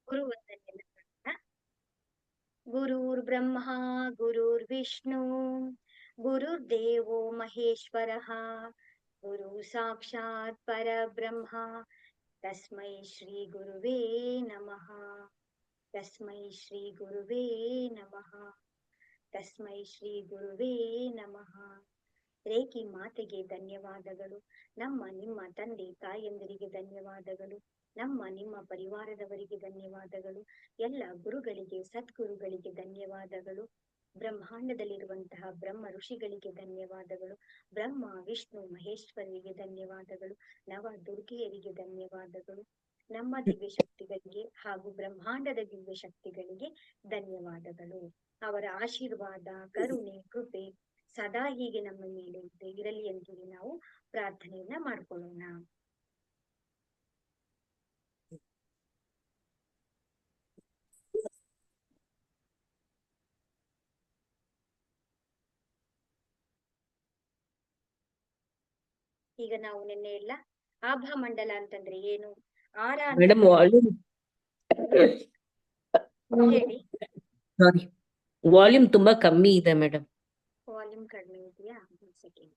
ಗುರುವಂದನೆಯನ್ನ ಮಾಡೋಣ. ಗುರುರ್ ಬ್ರಹ್ಮ ಗುರುರ್ ವಿಷ್ಣು ಗುರುರ್ದೇವೋ ಮಹೇಶ್ವರಃ ಗುರು ಸಾಕ್ಷಾತ್ ಪರಬ್ರಹ್ಮ ತಸ್ಮೈ ಶ್ರೀ ಗುರುವೇ ನಮಃ. ತಸ್ಮೈ ಶ್ರೀ ಗುರುವೇ ನಮಃ. ತಸ್ಮೈ ಶ್ರೀ ಗುರುವೇ ನಮಃ. ರೇಖಿ ಮಾತೆಗೆ ಧನ್ಯವಾದಗಳು. ನಮ್ಮ ನಿಮ್ಮ ತಂದೆ ತಾಯಂದಿರಿಗೆ ಧನ್ಯವಾದಗಳು. ನಮ್ಮ ನಿಮ್ಮ ಪರಿವಾರದವರಿಗೆ ಧನ್ಯವಾದಗಳು. ಎಲ್ಲ ಗುರುಗಳಿಗೆ ಸದ್ಗುರುಗಳಿಗೆ ಧನ್ಯವಾದಗಳು. ಬ್ರಹ್ಮಾಂಡದಲ್ಲಿರುವಂತಹ ಬ್ರಹ್ಮ ಋಷಿಗಳಿಗೆ ಧನ್ಯವಾದಗಳು. ಬ್ರಹ್ಮ ವಿಷ್ಣು ಮಹೇಶ್ವರಿಗೆ ಧನ್ಯವಾದಗಳು. ನವ ದುರ್ಗೆಯರಿಗೆ ಧನ್ಯವಾದಗಳು. ನಮ್ಮ ದಿವ್ಯ ಶಕ್ತಿಗಳಿಗೆ ಹಾಗೂ ಬ್ರಹ್ಮಾಂಡದ ದಿವ್ಯ ಶಕ್ತಿಗಳಿಗೆ ಧನ್ಯವಾದಗಳು. ಅವರ ಆಶೀರ್ವಾದ, ಕರುಣೆ, ಕೃಪೆ ಸದಾ ಹೀಗೆ ನಮ್ಮ ಮೇಲೆ ಇರಲಿ ಅಂತೇಳಿ ನಾವು ಪ್ರಾರ್ಥನೆಯನ್ನ ಮಾಡ್ಕೊಳ್ಳೋಣ. ಈಗ ನಾವು ನಿನ್ನೆ ಎಲ್ಲ ಆಭಾ ಮಂಡಲ ಅಂತಂದ್ರೆ ಏನು, ಆರ ಹೇಳಿ. ವಾಲ್ಯೂಮ್ ತುಂಬಾ ಕಮ್ಮಿ ಇದೆ ಮೇಡಮ್. ವಾಲ್ಯೂಮ್ ಕಡಿಮೆ ಇದೆಯಾ? ಸೆಕೆಂಡ್.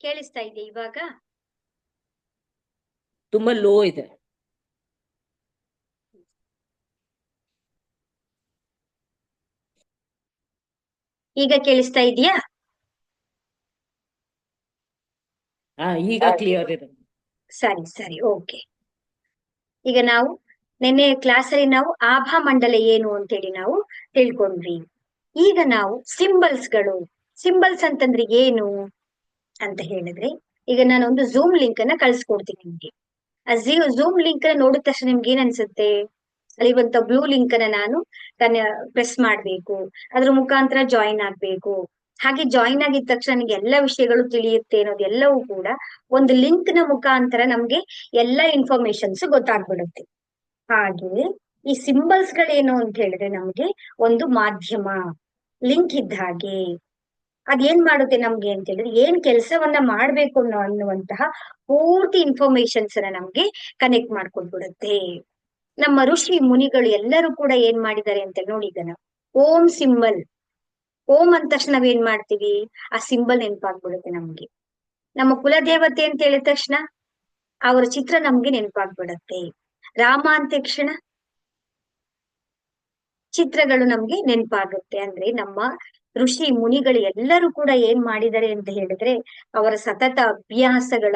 ಕೇಳಿಸ್ತಾ ಇದೆ ಇವಾಗ? ತುಂಬಾ ಲೋ ಇದೆ. ಈಗ ಕೇಳಿಸ್ತಾ ಇದೆಯಾ? ಈಗ ಕ್ಲಿಯರ್ ಇದೆ. ಸರಿ ಸರಿ, ಓಕೆ. ಈಗ ನಾವು ನಿನ್ನೆ ಕ್ಲಾಸ್ ಅಲ್ಲಿ ನಾವು ಆಭಾ ಮಂಡಲ ಏನು ಅಂತೇಳಿ ನಾವು ತಿಳ್ಕೊಂಡ್ವಿ. ಈಗ ನಾವು ಸಿಂಬಲ್ಸ್ ಅಂತಂದ್ರೆ ಏನು ಅಂತ ಹೇಳಿದ್ರೆ, ಈಗ ನಾನೊಂದು ಝೂಮ್ ಲಿಂಕ್ ಅನ್ನ ಕಳ್ಸಿಕೊಡ್ತೀನಿ ನಿಮ್ಗೆ. ಆ ಝೂಮ್ ಲಿಂಕ್ ಅನ್ನ ನೋಡಿದ ತಕ್ಷಣ ನಿಮ್ಗೆ ಏನ್ ಅನ್ಸುತ್ತೆ? ಅಲ್ಲಿ ಒಂದು ಬ್ಲೂ ಲಿಂಕ್ ಅನ್ನ ನಾನು ಪ್ರೆಸ್ ಮಾಡ್ಬೇಕು, ಅದ್ರ ಮುಖಾಂತರ ಜಾಯಿನ್ ಆಗ್ಬೇಕು. ಹಾಗೆ ಜಾಯಿನ್ ಆಗಿದ ತಕ್ಷಣ ನನಗೆ ಎಲ್ಲ ವಿಷಯಗಳು ತಿಳಿಯುತ್ತೆ ಅನ್ನೋದೆಲ್ಲವೂ ಕೂಡ ಒಂದು ಲಿಂಕ್ ನ ಮುಖಾಂತರ ನಮ್ಗೆ ಎಲ್ಲಾ ಇನ್ಫಾರ್ಮೇಶನ್ಸ್ ಗೊತ್ತಾಗ್ಬಿಡುತ್ತೆ. ಹಾಗೆ ಈ ಸಿಂಬಲ್ಸ್ ಗಳೇನು ಅಂತ ಹೇಳಿದ್ರೆ ನಮ್ಗೆ ಒಂದು ಮಾಧ್ಯಮ, ಲಿಂಕ್ ಇದ್ದ ಹಾಗೆ. ಅದೇನ್ ಮಾಡುತ್ತೆ ನಮ್ಗೆ ಅಂತ ಹೇಳಿದ್ರೆ, ಏನ್ ಕೆಲಸವನ್ನ ಮಾಡ್ಬೇಕು ಅನ್ನುವಂತಹ ಪೂರ್ತಿ ಇನ್ಫಾರ್ಮೇಶನ್ಸ್ ಅನ್ನ ನಮ್ಗೆ ಕನೆಕ್ಟ್ ಮಾಡ್ಕೊಟ್ಬಿಡುತ್ತೆ. ನಮ್ಮ ಋಷಿ ಮುನಿಗಳು ಎಲ್ಲರೂ ಕೂಡ ಏನ್ ಮಾಡಿದ್ದಾರೆ ಅಂತ ನೋಡಿ. ಈಗ ನಾವು ಓಂ ಸಿಂಬಲ್, ಓಂ ಅಂದ ತಕ್ಷಣ ನಾವೇನ್ ಮಾಡ್ತೀವಿ? ಆ ಸಿಂಬಲ್ ನೆನಪಾಗ್ಬಿಡುತ್ತೆ ನಮ್ಗೆ. ನಮ್ಮ ಕುಲದೇವತೆ ಅಂತ ಹೇಳಿದ ತಕ್ಷಣ ಅವರ ಚಿತ್ರ ನಮ್ಗೆ ನೆನಪಾಗ್ಬಿಡುತ್ತೆ. ರಾಮ ಅಂದ ತಕ್ಷಣ ಚಿತ್ರಗಳು ನಮ್ಗೆ ನೆನಪಾಗುತ್ತೆ. ಅಂದ್ರೆ ನಮ್ಮ ಋಷಿ ಮುನಿಗಳು ಎಲ್ಲರೂ ಕೂಡ ಏನ್ ಮಾಡಿದ್ದಾರೆ ಅಂತ ಹೇಳಿದ್ರೆ, ಅವರ ಸತತ ಅಭ್ಯಾಸಗಳ,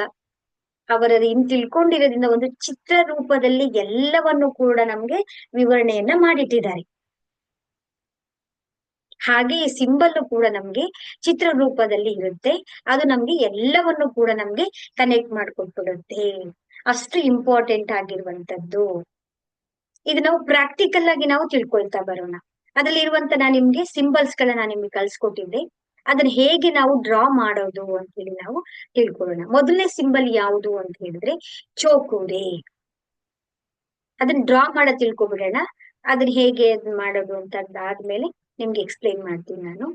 ಅವರ ತಿಳ್ಕೊಂಡಿರೋದ್ರಿಂದ ಒಂದು ಚಿತ್ರ ರೂಪದಲ್ಲಿ ಎಲ್ಲವನ್ನು ಕೂಡ ನಮ್ಗೆ ವಿವರಣೆಯನ್ನ ಮಾಡಿಟ್ಟಿದ್ದಾರೆ. ಹಾಗೆ ಈ ಸಿಂಬಲ್ ಕೂಡ ನಮ್ಗೆ ಚಿತ್ರ ರೂಪದಲ್ಲಿ ಇರುತ್ತೆ. ಅದು ನಮ್ಗೆ ಎಲ್ಲವನ್ನು ಕೂಡ ನಮ್ಗೆ ಕನೆಕ್ಟ್ ಮಾಡ್ಕೊಟ್ಬಿಡುತ್ತೆ. ಅಷ್ಟು ಇಂಪಾರ್ಟೆಂಟ್ ಆಗಿರುವಂತದ್ದು. ಇದು ನಾವು ಪ್ರಾಕ್ಟಿಕಲ್ ಆಗಿ ನಾವು ತಿಳ್ಕೊಳ್ತಾ ಬರೋಣ. ಅದ್ರಲ್ಲಿ ಇರುವಂತ ನಾನು ನಿಮ್ಗೆ ಸಿಂಬಲ್ಸ್ ಗಳನ್ನ ನಾನು ನಿಮ್ಗೆ ಕಳ್ಸಿಕೊಟ್ಟಿದ್ದೆ. ಅದನ್ನ ಹೇಗೆ ನಾವು ಡ್ರಾ ಮಾಡೋದು ಅಂತ ಹೇಳಿ ನಾವು ತಿಳ್ಕೊಳ್ಳೋಣ. ಮೊದಲನೇ ಸಿಂಬಲ್ ಯಾವುದು ಅಂತ ಹೇಳಿದ್ರೆ ಚೋಕುರೆ. ಅದನ್ನ ಡ್ರಾ ಮಾಡ ತಿಳ್ಕೊಬಿಡೋಣ. ಅದನ್ನ ಹೇಗೆ ಮಾಡೋದು ಅಂತ ಆದ್ಮೇಲೆ ನಿಮ್ಗೆ ಎಕ್ಸ್ಪ್ಲೈನ್ ಮಾಡ್ತೀನಿ ನಾನು.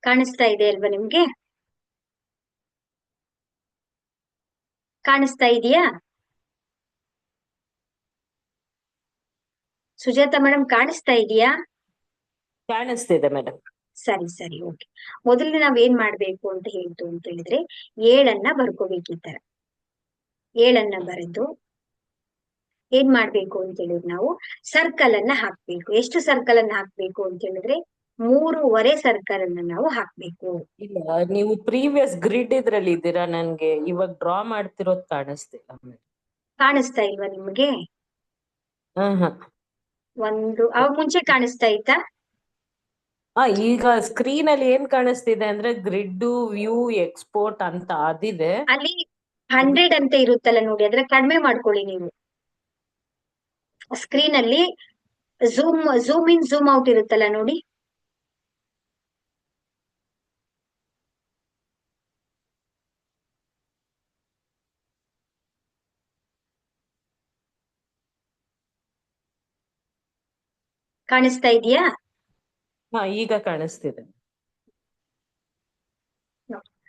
ಕಾಣಿಸ್ತಾ ಇದೆ ಅಲ್ವಾ ನಿಮ್ಗೆ? ಕಾಣಿಸ್ತಾ ಇದೆಯಾ ಸುಜಾತ ಮೇಡಮ್? ಕಾಣಿಸ್ತಾ ಇದೆಯಾ? ಕಾಣಿಸ್ತಿದೆ ಮೇಡಮ್. ಸರಿ ಸರಿ, ಓಕೆ. ಮೊದಲು ನಾವ್ ಏನ್ ಮಾಡ್ಬೇಕು ಅಂತ ಹೇಳ್ತು ಅಂತ ಹೇಳಿದ್ರೆ, 7 ಬರ್ಕೋಬೇಕು. ಈ ತರ 7 ಬರೆದು ಏನ್ ಮಾಡ್ಬೇಕು ಅಂತ ಹೇಳಿದ್ರೆ, ನಾವು ಸರ್ಕಲ್ ಅನ್ನ ಹಾಕ್ಬೇಕು. ಎಷ್ಟು ಸರ್ಕಲ್ ಅನ್ನ ಹಾಕ್ಬೇಕು ಅಂತ ಹೇಳಿದ್ರೆ 3.5 ಸರ್ಕಲ್ ಅನ್ನ ನಾವು ಹಾಕ್ಬೇಕು. ಇಲ್ಲ, ನೀವು ಪ್ರೀವಿಯಸ್ ಗ್ರಿಡ್ ಇದ್ರಲ್ಲಿ ಇದ್ದೀರಾ. ನನ್ಗೆ ಇವಾಗ ಡ್ರಾ ಮಾಡ್ತಿರೋದು ಕಾಣಿಸ್ತಿಲ್ಲ. ಕಾಣಿಸ್ತಾ ಇಲ್ವಾ ನಿಮ್ಗೆ? ಅವಾಗ ಮುಂಚೆ ಕಾಣಿಸ್ತಾ ಇತ್ತಾ? ಈಗ ಸ್ಕ್ರೀನ್ ಅಲ್ಲಿ ಏನ್ ಕಾಣಿಸ್ತಿದೆ ಅಂದ್ರೆ ಗ್ರಿಡ್, ವ್ಯೂ, ಎಕ್ಸ್ಪೋರ್ಟ್ ಅಂತ ಅದಿದೆ. ಅಲ್ಲಿ 100 ಅಂತ ಇರುತ್ತಲ್ಲ ನೋಡಿ, ಅದ್ರ ಕಡಿಮೆ ಮಾಡ್ಕೊಳ್ಳಿ ನೀವು. ಸ್ಕ್ರೀನ್ ಅಲ್ಲಿ ಝೂಮ್ ಇನ್ ಝೂಮ್ ಔಟ್ ಇರುತ್ತಲ್ಲ ನೋಡಿ. ಕಾಣಿಸ್ತಾ ಇದೆಯಾ? ಹಾ, ಈಗ ಕಾಣಿಸ್ತಿದೆ.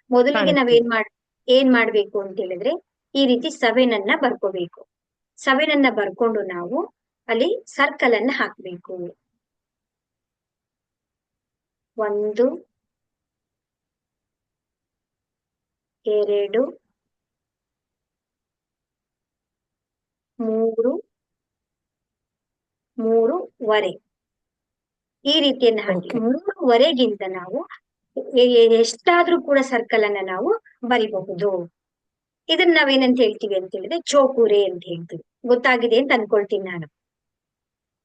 ಮೊದಲಿಗೆ ಕಾಣಿಸ್ತಿದೆ. ಏನ್ ಮಾಡ್ಬೇಕು ಅಂತ ಹೇಳಿದ್ರೆ, ಈ ರೀತಿ 7 ಅನ್ನ ಬರ್ಕೋಬೇಕು. 7 ಅನ್ನ ಬರ್ಕೊಂಡು ನಾವು ಅಲ್ಲಿ ಸರ್ಕಲ್ ಅನ್ನ ಹಾಕ್ಬೇಕು. 1 2 3 3 ಈ ರೀತಿಯನ್ನ ಹಾಕಿ ಓಕೆ. 3 ನಾವು ಎಷ್ಟಾದ್ರೂ ಕೂಡ ಸರ್ಕಲ್ ಅನ್ನ ನಾವು ಬರಿಬಹುದು. ಇದನ್ನ ನಾವೇನಂತ ಹೇಳ್ತೀವಿ ಅಂತ ಹೇಳಿದ್ರೆ ಚೋಕುರೆ ಅಂತ ಹೇಳ್ತೀವಿ. ಗೊತ್ತಾಗಿದೆ ಅಂತ ಅನ್ಕೊಳ್ತೀನಿ ನಾನು.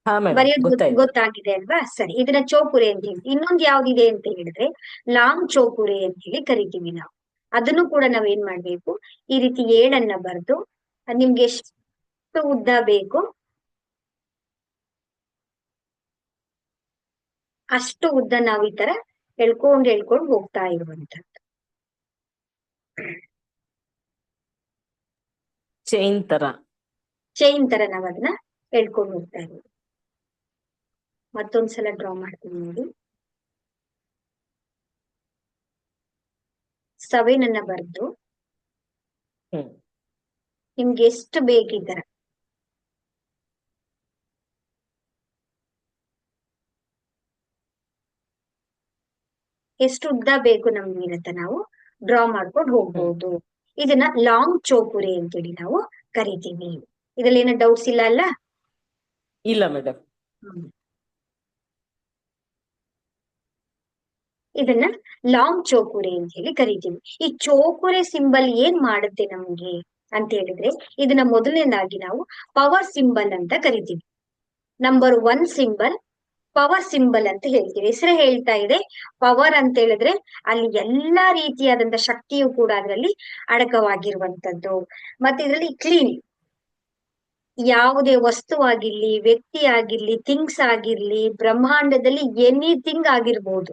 ಹಾ ಮೇಡಮ್, ಬರೆಯೋದು ಗೊತ್ತಾಯ್ತು. ಗೊತ್ತಾಗಿದೆ ಅಲ್ವಾ? ಸರಿ, ಇದನ್ನ ಚೋಕುರೆ ಅಂತ ಹೇಳ್ತೀವಿ. ಇನ್ನೊಂದು ಯಾವ್ದಿದೆ ಅಂತ ಹೇಳಿದ್ರೆ ಲಾಂಗ್ ಚೋಕುರೆ ಅಂತ ಹೇಳಿ ಕರಿತೀವಿ ನಾವು. ಅದನ್ನು ಕೂಡ ನಾವ್ ಏನ್ ಮಾಡ್ಬೇಕು, ಈ ರೀತಿ 7 ಬರೆದು ನಿಮ್ಗೆ ಎಷ್ಟು ಉದ್ದ ಬೇಕು ಅಷ್ಟು ಉದ್ದ ನಾವು ಈ ತರ ಎಳ್ಕೊಂಡು ಹೋಗ್ತಾ ಇರುವಂತದ್ದು. ಚೈನ್ ತರ. ಚೈನ್ ತರ ನಾವ್ ಅದನ್ನ ಎಳ್ಕೊಂಡು ಹೋಗ್ತಾ ಇರೋದು. ಮತ್ತೊಂದ್ಸಲ ಡ್ರಾ ಮಾಡ್ತೀನಿ ನೋಡಿ. 7 ಬರೆದು ಹ್ಮ್ ನಿಮ್ಗೆ ಎಷ್ಟು ಬೇಕಿದ್ದರ ಎಷ್ಟು ಉದ್ದ ಬೇಕು ನಮ್ಗೆ ಅಂತ ನಾವು ಡ್ರಾ ಮಾಡ್ಕೊಂಡು ಹ್ಮ್ ಹೋಗ್ಬಹುದು. ಇದನ್ನ ಲಾಂಗ್ ಚೋಕುರೆ ಅಂತೇಳಿ ನಾವು ಕರಿತೀವಿ. ಇದ್ರಲ್ಲಿ ಏನೋ ಡೌಟ್ಸ್ ಇಲ್ಲ ಅಲ್ಲ? ಇಲ್ಲ ಮೇಡಮ್. ಇದನ್ನ ಲಾಂಗ್ ಚೋಕುರೆ ಅಂತ ಹೇಳಿ ಕರಿತೀವಿ. ಈ ಚೋಕುರೆ ಸಿಂಬಲ್ ಏನ್ ಮಾಡುತ್ತೆ ನಮ್ಗೆ ಅಂತ ಹೇಳಿದ್ರೆ, ಇದನ್ನ ಮೊದಲನೇದಾಗಿ ನಾವು ಪವರ್ ಸಿಂಬಲ್ ಅಂತ ಕರಿತೀವಿ. ನಂಬರ್ 1 ಸಿಂಬಲ್ ಪವರ್ ಸಿಂಬಲ್ ಅಂತ ಹೇಳ್ತೀವಿ. ಹೆಸರೇ ಹೇಳ್ತಾ ಇದೆ ಪವರ್ ಅಂತ ಹೇಳಿದ್ರೆ ಅಲ್ಲಿ ಎಲ್ಲಾ ರೀತಿಯಾದಂತ ಶಕ್ತಿಯು ಕೂಡ ಅದರಲ್ಲಿ ಅಡಕವಾಗಿರುವಂತದ್ದು. ಮತ್ತೆ ಇದರಲ್ಲಿ ಕ್ಲೀನ್, ಯಾವುದೇ ವಸ್ತು ಆಗಿರ್ಲಿ, ವ್ಯಕ್ತಿ ಆಗಿರ್ಲಿ, ಥಿಂಗ್ಸ್ ಆಗಿರ್ಲಿ, ಬ್ರಹ್ಮಾಂಡದಲ್ಲಿ ಎನಿಥಿಂಗ್ ಆಗಿರ್ಬೋದು,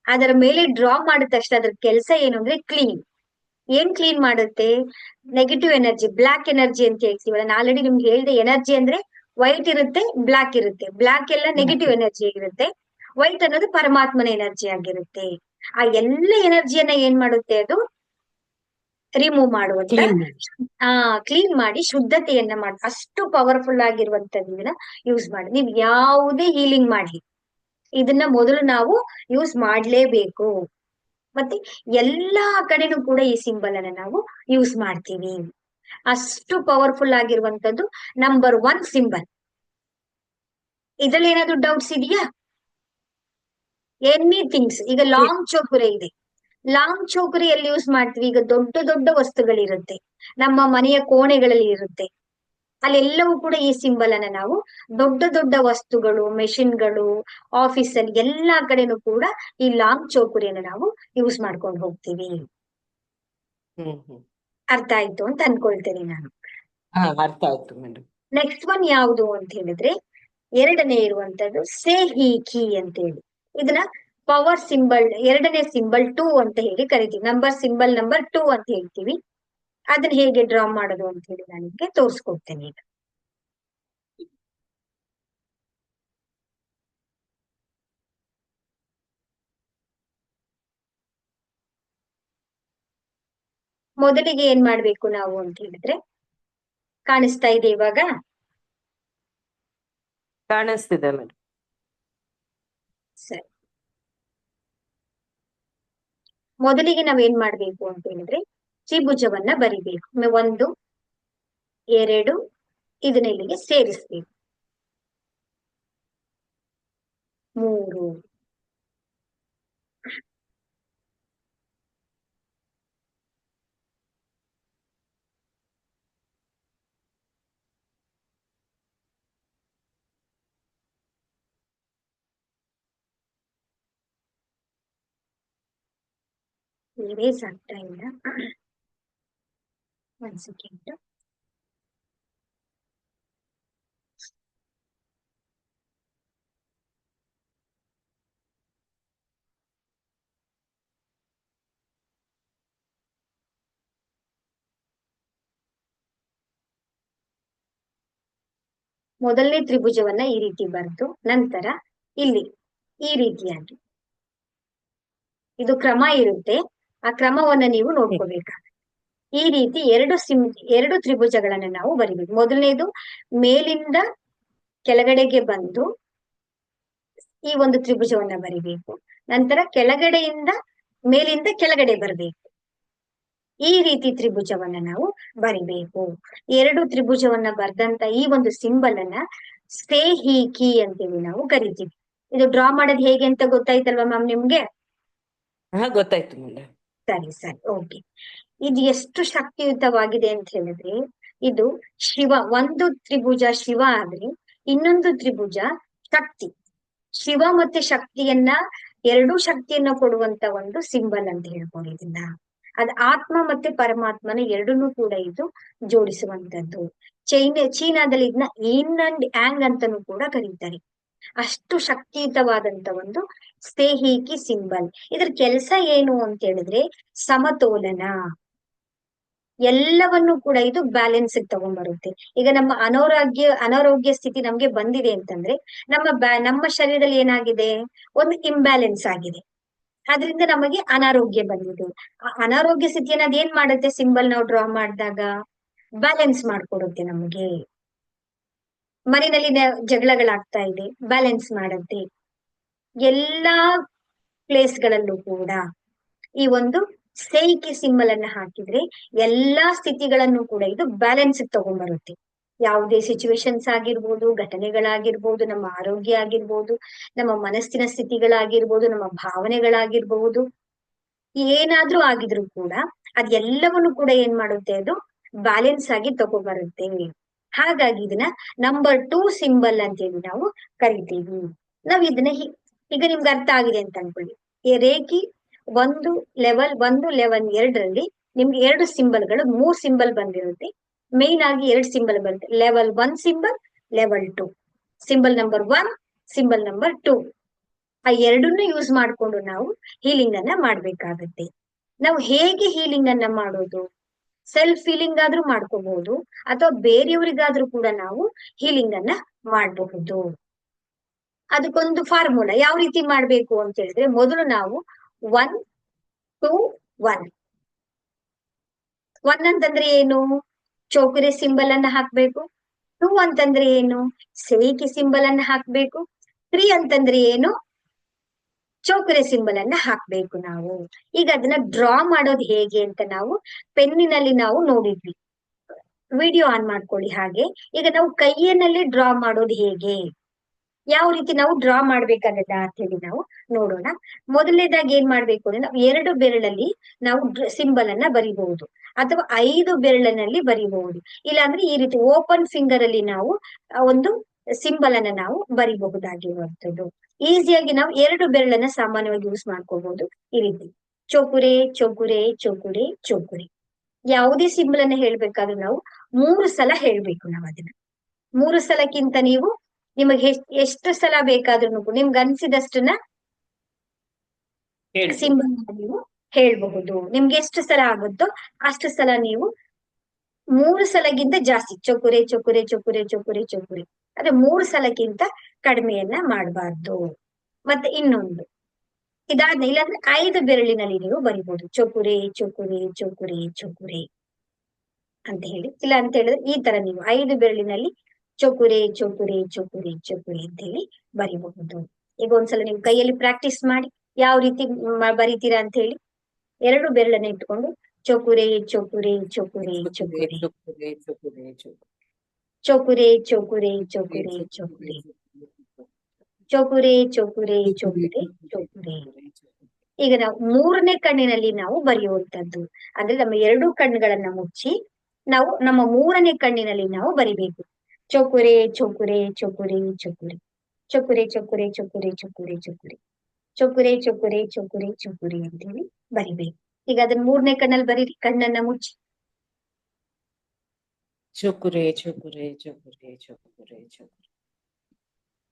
ಅದರ ಮೇಲೆ ಡ್ರಾ ಮಾಡಿದ ತಕ್ಷಣ ಅದ್ರ ಕೆಲಸ ಏನು ಅಂದ್ರೆ ಕ್ಲೀನ್. ಏನ್ ಕ್ಲೀನ್ ಮಾಡುತ್ತೆ? ನೆಗೆಟಿವ್ ಎನರ್ಜಿ, ಬ್ಲಾಕ್ ಎನರ್ಜಿ ಅಂತ ಹೇಳ್ತೀವಲ್ಲ. ನಾನು ಆಲ್ರೆಡಿ ನಿಮ್ಗೆ ಹೇಳಿದೆ, ಎನರ್ಜಿ ಅಂದ್ರೆ ವೈಟ್ ಇರುತ್ತೆ, ಬ್ಲಾಕ್ ಇರುತ್ತೆ. ಬ್ಲಾಕ್ ಎಲ್ಲ ನೆಗೆಟಿವ್ ಎನರ್ಜಿ ಇರುತ್ತೆ, ವೈಟ್ ಅನ್ನೋದು ಪರಮಾತ್ಮನ ಎನರ್ಜಿ ಆಗಿರುತ್ತೆ. ಆ ಎಲ್ಲ ಎನರ್ಜಿಯನ್ನ ಏನ್ ಮಾಡುತ್ತೆ ಅದು? ರಿಮೂವ್ ಮಾಡುವಂತ, ಕ್ಲೀನ್. ಕ್ಲೀನ್ ಮಾಡಿ ಶುದ್ಧತೆಯನ್ನ ಮಾಡಿ, ಅಷ್ಟು ಪವರ್ಫುಲ್ ಆಗಿರುವಂತದ್ದನ್ನ ಯೂಸ್ ಮಾಡಿ. ನೀವು ಯಾವುದೇ ಹೀಲಿಂಗ್ ಮಾಡ್ಲಿ ಇದನ್ನ ಮೊದಲು ನಾವು ಯೂಸ್ ಮಾಡ್ಲೇಬೇಕು. ಮತ್ತೆ ಎಲ್ಲಾ ಕಡೆನೂ ಕೂಡ ಈ ಸಿಂಬಲ್ ಅನ್ನ ನಾವು ಯೂಸ್ ಮಾಡ್ತೀವಿ. ಅಷ್ಟು ಪವರ್ಫುಲ್ ಆಗಿರುವಂತದ್ದು ನಂಬರ್ 1 ಸಿಂಬಲ್. ಇದ್ರಲ್ಲಿ ಏನಾದ್ರು ಡೌಟ್ಸ್ ಇದೆಯಾ? ಎನಿಥಿಂಗ್ಸ್. ಈಗ ಲಾಂಗ್ ಚೋಕುರೆ ಇದೆ. ಲಾಂಗ್ ಚೋಕುರಿ ಎಲ್ಲಿ ಯೂಸ್ ಮಾಡ್ತೀವಿ? ಈಗ ದೊಡ್ಡ ದೊಡ್ಡ ವಸ್ತುಗಳಿರುತ್ತೆ, ನಮ್ಮ ಮನೆಯ ಕೋಣೆಗಳಲ್ಲಿ ಇರುತ್ತೆ, ಅಲ್ಲೆಲ್ಲವೂ ಕೂಡ ಈ ಸಿಂಬಲ್ ಅನ್ನ ನಾವು ದೊಡ್ಡ ದೊಡ್ಡ ವಸ್ತುಗಳು, ಮೆಷಿನ್ಗಳು, ಆಫೀಸ್ ಅಲ್ಲಿ ಎಲ್ಲಾ ಕಡೆನೂ ಕೂಡ ಈ ಲಾಂಗ್ ಚೌಕುರಿಯನ್ನು ನಾವು ಯೂಸ್ ಮಾಡ್ಕೊಂಡು ಹೋಗ್ತೀವಿ. ಹ್ಮ್ ಅರ್ಥ ಆಯ್ತು ಅಂತ ಅನ್ಕೊಳ್ತೇನೆ ನಾನು. ಹಾ, ಅರ್ಥ ಆಯ್ತು ಮೇಡಮ್. ನೆಕ್ಸ್ಟ್ ಒನ್ ಯಾವುದು ಅಂತ ಹೇಳಿದ್ರೆ, ಎರಡನೇ ಇರುವಂತದ್ದು ಸೇಹಿಕಿ ಅಂತ ಹೇಳಿ. ಇದನ್ನ ಪವರ್ ಸಿಂಬಲ್, ಎರಡನೇ ಸಿಂಬಲ್ 2 ಅಂತ ಹೇಳಿ ಕರಿತೀವಿ. ನಂಬರ್ 2 ಅಂತ ಹೇಳ್ತೀವಿ. ಅದನ್ನ ಹೇಗೆ ಡ್ರಾ ಮಾಡೋದು ಅಂತ ಹೇಳಿ ನಾನು ನಿಮ್ಗೆ ತೋರಿಸ್ಕೊಡ್ತೇನೆ ಈಗ. ಮೊದಲಿಗೆ ಏನ್ ಮಾಡ್ಬೇಕು ನಾವು ಅಂತ ಹೇಳಿದ್ರೆ, ಕಾಣಿಸ್ತಾ ಇದೆ ಇವಾಗ? ಕಾಣಿಸ್ತಿದೆ ಮೇಡಮ್. ಸರಿ, ಮೊದಲಿಗೆ ನಾವ್ ಏನ್ ಮಾಡ್ಬೇಕು ಅಂತ ಹೇಳಿದ್ರೆ ತ್ರಿಭುಜವನ್ನ ಬರಿಬೇಕು. 1 2 ಇದನ್ನ ಇಲ್ಲಿಗೆ ಸೇರಿಸ್ಬೇಕು. 3 ಇರೇಸ್ ಆಗ್ತಾ ಇಲ್ಲ, 1 ಸೆಕೆಂಡ್. ಮೊದಲನೇ ತ್ರಿಭುಜವನ್ನ ಈ ರೀತಿ ಬರೆದು ನಂತರ ಇಲ್ಲಿ ಈ ರೀತಿಯಾಗಿ ಇದು ಕ್ರಮ ಇರುತ್ತೆ. ಆ ಕ್ರಮವನ್ನ ನೀವು ನೋಡ್ಕೋಬೇಕಾಗುತ್ತೆ. ಈ ರೀತಿ ಎರಡು ತ್ರಿಭುಜಗಳನ್ನ ನಾವು ಬರಿಬೇಕು. ಮೊದಲನೇದು ಮೇಲಿಂದ ಕೆಳಗಡೆಗೆ ಬಂದು ಈ ಒಂದು ತ್ರಿಭುಜವನ್ನ ಬರಿಬೇಕು. ನಂತರ ಕೆಳಗಡೆಯಿಂದ ಮೇಲಿಂದ ಕೆಳಗಡೆ ಬರಬೇಕು. ಈ ರೀತಿ ತ್ರಿಭುಜವನ್ನ ನಾವು ಬರಿಬೇಕು. ಎರಡು ತ್ರಿಭುಜವನ್ನ ಬರ್ದಂತ ಈ ಒಂದು ಸಿಂಬಲ್ ಅನ್ನ ಸ್ನೇಹಿಕಿ ಅಂತೇಳಿ ನಾವು ಕರಿತೀವಿ. ಇದು ಡ್ರಾ ಮಾಡೋದು ಹೇಗೆ ಅಂತ ಗೊತ್ತಾಯ್ತಲ್ವಾ ಮ್ಯಾಮ್ ನಿಮ್ಗೆ? ಹಾ, ಗೊತ್ತಾಯ್ತು ಮೇಡಮ್. ಸರಿ ಸರಿ, ಓಕೆ. ಇದು ಎಷ್ಟು ಶಕ್ತಿಯುತವಾಗಿದೆ ಅಂತ ಹೇಳಿದ್ರೆ, ಇದು ಶಿವ, ಒಂದು ತ್ರಿಭುಜ ಶಿವ ಆದ್ರೆ ಇನ್ನೊಂದು ತ್ರಿಭುಜ ಶಕ್ತಿ. ಶಿವ ಮತ್ತೆ ಶಕ್ತಿಯನ್ನ, ಎರಡೂ ಶಕ್ತಿಯನ್ನ ಕೊಡುವಂತ ಒಂದು ಸಿಂಬಲ್ ಅಂತ ಹೇಳ್ಬೋದು ಇದನ್ನ. ಅದ್ ಆತ್ಮ ಮತ್ತೆ ಪರಮಾತ್ಮನ ಎರಡನ್ನೂ ಕೂಡ ಇದು ಜೋಡಿಸುವಂತದ್ದು. ಚೀನಾದಲ್ಲಿ ಇದನ್ನ ಇನ್ ಅಂಡ್ ಯಾಂಗ್ ಅಂತಾನೂ ಕೂಡ ಕರೀತಾರೆ. ಅಷ್ಟು ಶಕ್ತಿಯುತವಾದಂತ ಒಂದು ಸ್ನೇಹಿಕಿ ಸಿಂಬಲ್. ಇದ್ರ ಕೆಲಸ ಏನು ಅಂತ ಹೇಳಿದ್ರೆ ಸಮತೋಲನ, ಎಲ್ಲವನ್ನು ಕೂಡ ಇದು ಬ್ಯಾಲೆನ್ಸ್ ತಗೊಂಡ್ಬರುತ್ತೆ. ಈಗ ನಮ್ಮ ಅನಾರೋಗ್ಯ ಸ್ಥಿತಿ ನಮ್ಗೆ ಬಂದಿದೆ ಅಂತಂದ್ರೆ ನಮ್ಮ ಶರೀರದಲ್ಲಿ ಏನಾಗಿದೆ, ಒಂದು ಇಂಬ್ಯಾಲೆನ್ಸ್ ಆಗಿದೆ. ಅದರಿಂದ ನಮಗೆ ಅನಾರೋಗ್ಯ ಬಂದಿದೆ. ಆ ಅನಾರೋಗ್ಯ ಸ್ಥಿತಿಯನ್ನ ಅದೇನ್ ಮಾಡುತ್ತೆ, ಸಿಂಬಲ್ ನಾವು ಡ್ರಾ ಮಾಡಿದಾಗ ಬ್ಯಾಲೆನ್ಸ್ ಮಾಡ್ಕೊಡುತ್ತೆ ನಮಗೆ. ಮನೆಯಲ್ಲಿ ಜಗಳಗಳಾಗ್ತಾ ಇದೆ, ಬ್ಯಾಲೆನ್ಸ್ ಮಾಡುತ್ತೆ. ಎಲ್ಲಾ ಪ್ಲೇಸ್ ಗಳಲ್ಲೂ ಕೂಡ ಈ ಒಂದು ಸ್ನೇಹಿಕಿ ಸಿಂಬಲ್ ಅನ್ನ ಹಾಕಿದ್ರೆ ಎಲ್ಲಾ ಸ್ಥಿತಿಗಳನ್ನು ಕೂಡ ಇದು ಬ್ಯಾಲೆನ್ಸ್ ತಗೊಂಡ್ಬರುತ್ತೆ. ಯಾವುದೇ ಸಿಚುವೇಶನ್ಸ್ ಆಗಿರ್ಬೋದು, ಘಟನೆಗಳಾಗಿರ್ಬೋದು, ನಮ್ಮ ಆರೋಗ್ಯ ಆಗಿರ್ಬೋದು, ನಮ್ಮ ಮನಸ್ಸಿನ ಸ್ಥಿತಿಗಳಾಗಿರ್ಬೋದು, ನಮ್ಮ ಭಾವನೆಗಳಾಗಿರ್ಬಹುದು, ಏನಾದ್ರೂ ಆಗಿದ್ರು ಕೂಡ ಅದೆಲ್ಲವನ್ನು ಕೂಡ ಏನ್ ಮಾಡುತ್ತೆ, ಅದು ಬ್ಯಾಲೆನ್ಸ್ ಆಗಿ ತಗೊಂಡ್ಬರುತ್ತೆ. ಹಾಗಾಗಿ ಇದನ್ನ ನಂಬರ್ 2 ಸಿಂಬಲ್ ಅಂತೇಳಿ ನಾವು ಕರಿತೀವಿ. ನಾವ್ ಇದನ್ನ ಈಗ ನಿಮ್ಗೆ ಅರ್ಥ ಆಗಿದೆ ಅಂತ ಅನ್ಕೊಳ್ಳಿ. ಈ ರೇಖಿ ಲೆವೆಲ್ 2ರಲ್ಲಿ ನಿಮ್ಗೆ 2 ಸಿಂಬಲ್ಗಳು, 3 ಸಿಂಬಲ್ ಬಂದಿರುತ್ತೆ. ಮೇನ್ ಆಗಿ 2 ಸಿಂಬಲ್ ಬರುತ್ತೆ. Level 1 symbol, level 2 symbol. Number 1, symbol number 2. ಆ ಎರಡನ್ನೂ ಯೂಸ್ ಮಾಡ್ಕೊಂಡು ನಾವು ಹೀಲಿಂಗ್ ಅನ್ನ ಮಾಡ್ಬೇಕಾಗತ್ತೆ. ನಾವು ಹೇಗೆ ಹೀಲಿಂಗ್ ಅನ್ನ ಮಾಡೋದು? ಸೆಲ್ಫ್ ಹೀಲಿಂಗ್ ಆದ್ರೂ ಮಾಡ್ಕೋಬಹುದು, ಅಥವಾ ಬೇರೆಯವರಿಗಾದ್ರೂ ಕೂಡ ನಾವು ಹೀಲಿಂಗ್ ಅನ್ನ ಮಾಡಬಹುದು. ಅದಕ್ಕೊಂದು ಫಾರ್ಮುಲಾ ಯಾವ ರೀತಿ ಮಾಡ್ಬೇಕು ಅಂತ ಹೇಳಿದ್ರೆ, ಮೊದಲು ನಾವು 1 2 1. 1 ಅಂತಂದ್ರೆ ಏನು? ಚೌಕರೆ ಸಿಂಬಲ್ ಅನ್ನ ಹಾಕ್ಬೇಕು. 2 ಅಂತಂದ್ರೆ ಏನು? ಸೇಕಿ ಸಿಂಬಲ್ ಅನ್ನ ಹಾಕ್ಬೇಕು. 3 ಅಂತಂದ್ರೆ ಏನು? ಚೌಕರೆ ಸಿಂಬಲ್ ಅನ್ನ ಹಾಕ್ಬೇಕು ನಾವು. ಈಗ ಅದನ್ನ ಡ್ರಾ ಮಾಡೋದು ಹೇಗೆ ಅಂತ ನಾವು ಪೆನ್ನಿನಲ್ಲಿ ನಾವು ನೋಡಿದ್ವಿ. ವಿಡಿಯೋ ಆನ್ ಮಾಡ್ಕೊಳ್ಳಿ ಹಾಗೆ. ಈಗ ನಾವು ಕೈಯಲ್ಲಿ ಡ್ರಾ ಮಾಡೋದು ಹೇಗೆ, ಯಾವ ರೀತಿ ನಾವು ಡ್ರಾ ಮಾಡ್ಬೇಕಾಗತ್ತ ಅಂತ ಹೇಳಿ ನಾವು ನೋಡೋಣ. ಮೊದಲನೇದಾಗಿ ಏನ್ ಮಾಡ್ಬೇಕು ಅಂದ್ರೆ, ನಾವು 2 ಬೆರಳಲ್ಲಿ ನಾವು ಸಿಂಬಲ್ ಅನ್ನ ಬರಿಬಹುದು, ಅಥವಾ 5 ಬೆರಳಿನಲ್ಲಿ ಬರಿಬಹುದು. ಇಲ್ಲಾಂದ್ರೆ ಈ ರೀತಿ ಓಪನ್ ಫಿಂಗರ್ ಅಲ್ಲಿ ನಾವು ಒಂದು ಸಿಂಬಲ್ ಅನ್ನ ನಾವು ಬರಿಬಹುದಾಗಿರುವಂತದ್ದು. ಈಸಿಯಾಗಿ ನಾವು 2 ಬೆರಳನ್ನ ಸಾಮಾನ್ಯವಾಗಿ ಯೂಸ್ ಮಾಡ್ಕೋಬಹುದು. ಈ ರೀತಿ ಚೌಕುರೆ ಚೌಕುರೆ ಚೌಕುರೆ ಚೌಕುರೆ. ಯಾವುದೇ ಸಿಂಬಲ್ ಅನ್ನ ಹೇಳ್ಬೇಕಾದ್ರೂ ನಾವು 3 ಸಲ ಹೇಳ್ಬೇಕು. ನಾವು ಅದನ್ನ 3 ಸಲಕ್ಕಿಂತ ನೀವು ನಿಮಗೆ ಎಷ್ಟು ಸಲ ಬೇಕಾದ್ರೂ ನಿಮ್ಗೆ ಅನ್ಸಿದಷ್ಟನ್ನ ಸಿಂಬಲ್ ನೀವು ಹೇಳ್ಬಹುದು. ನಿಮ್ಗೆ ಎಷ್ಟು ಸಲ ಆಗುತ್ತೋ ಅಷ್ಟು ಸಲ ನೀವು 3 ಸಲಕ್ಕಿಂತ ಜಾಸ್ತಿ ಚೌಕುರೆ ಚೌಕುರೆ ಚೌಕುರೆ ಚೌಕುರೆ ಚೌಕುರೆ, ಅದೇ 3 ಸಲಕ್ಕಿಂತ ಕಡಿಮೆಯನ್ನ ಮಾಡಬಾರ್ದು. ಮತ್ತೆ ಇನ್ನೊಂದು, ಇದಾದ್ಮೇಲೆ ಇಲ್ಲಾಂದ್ರೆ 5 ಬೆರಳಿನಲ್ಲಿ ನೀವು ಬರಿಬಹುದು, ಚೌಕುರೆ ಚೌಕುರೆ ಚೌಕುರೆ ಚೌಕುರೆ ಅಂತ ಹೇಳಿ. ಇಲ್ಲ ಅಂತ ಹೇಳಿದ್ರೆ ಈ ತರ ನೀವು 5 ಬೆರಳಿನಲ್ಲಿ ಚೌಕುರೆ ಚೌಕುರೆ ಚೌಕುರೆ ಚೌಕುರೆ ಅಂತ ಹೇಳಿ ಬರಿಬಹುದು. ಈಗ ಒಂದ್ಸಲ ನೀವು ಕೈಯಲ್ಲಿ ಪ್ರಾಕ್ಟೀಸ್ ಮಾಡಿ ಯಾವ ರೀತಿ ಬರಿತೀರಾ ಅಂತ ಹೇಳಿ. 2 ಬೆರಳನ್ನ ಇಟ್ಕೊಂಡು ಚೌಕುರೆ ಚೌಕುರೆ ಚೌಕುರೆ ಚೌಕುರೆ ಚೌಕುರೆ ಚೌಕುರೆ ಚೌಕುರೆ ಚೌಕುರೆ ಚೌಕುರೆ ಚೌಕುರೆ ಚೌಕುರೆ ಚೌಕುರೆ. ಈಗ ನಾವು 3ನೇ ಕಣ್ಣಿನಲ್ಲಿ ನಾವು ಬರೆಯುವಂತದ್ದು. ಅಂದ್ರೆ ನಮ್ಮ 2 ಕಣ್ಣುಗಳನ್ನ ಮುಚ್ಚಿ ನಾವು ನಮ್ಮ 3ನೇ ಕಣ್ಣಿನಲ್ಲಿ ನಾವು ಬರಿಬೇಕು. ಚೌಕುರೆ ಚೌಕುರೆ ಚೌಕುರೆ ಚೌಕುರೆ ಚೌಕುರೆ ಚೌಕುರೆ ಚೌಕುರೆ ಚೌಕುರೆ ಚೌಕುರೆ ಚೌಕುರೆ ಚೌಕುರೆ ಚೌಕುರೆ ಚೌಕುರೆ ಅಂತ ಹೇಳಿ ಬರಿಬೇಕು. ಈಗ ಅದನ್ನ 3ನೇ ಕಣ್ಣಲ್ಲಿ ಬರೀರಿ, ಕಣ್ಣನ್ನ ಮುಚ್ಚಿ. ಚೌಕುರೆ ಚೌಕುರೆ ಚೌಕುರೆ ಚೌಕುರೆ ಚೌಕುರೆ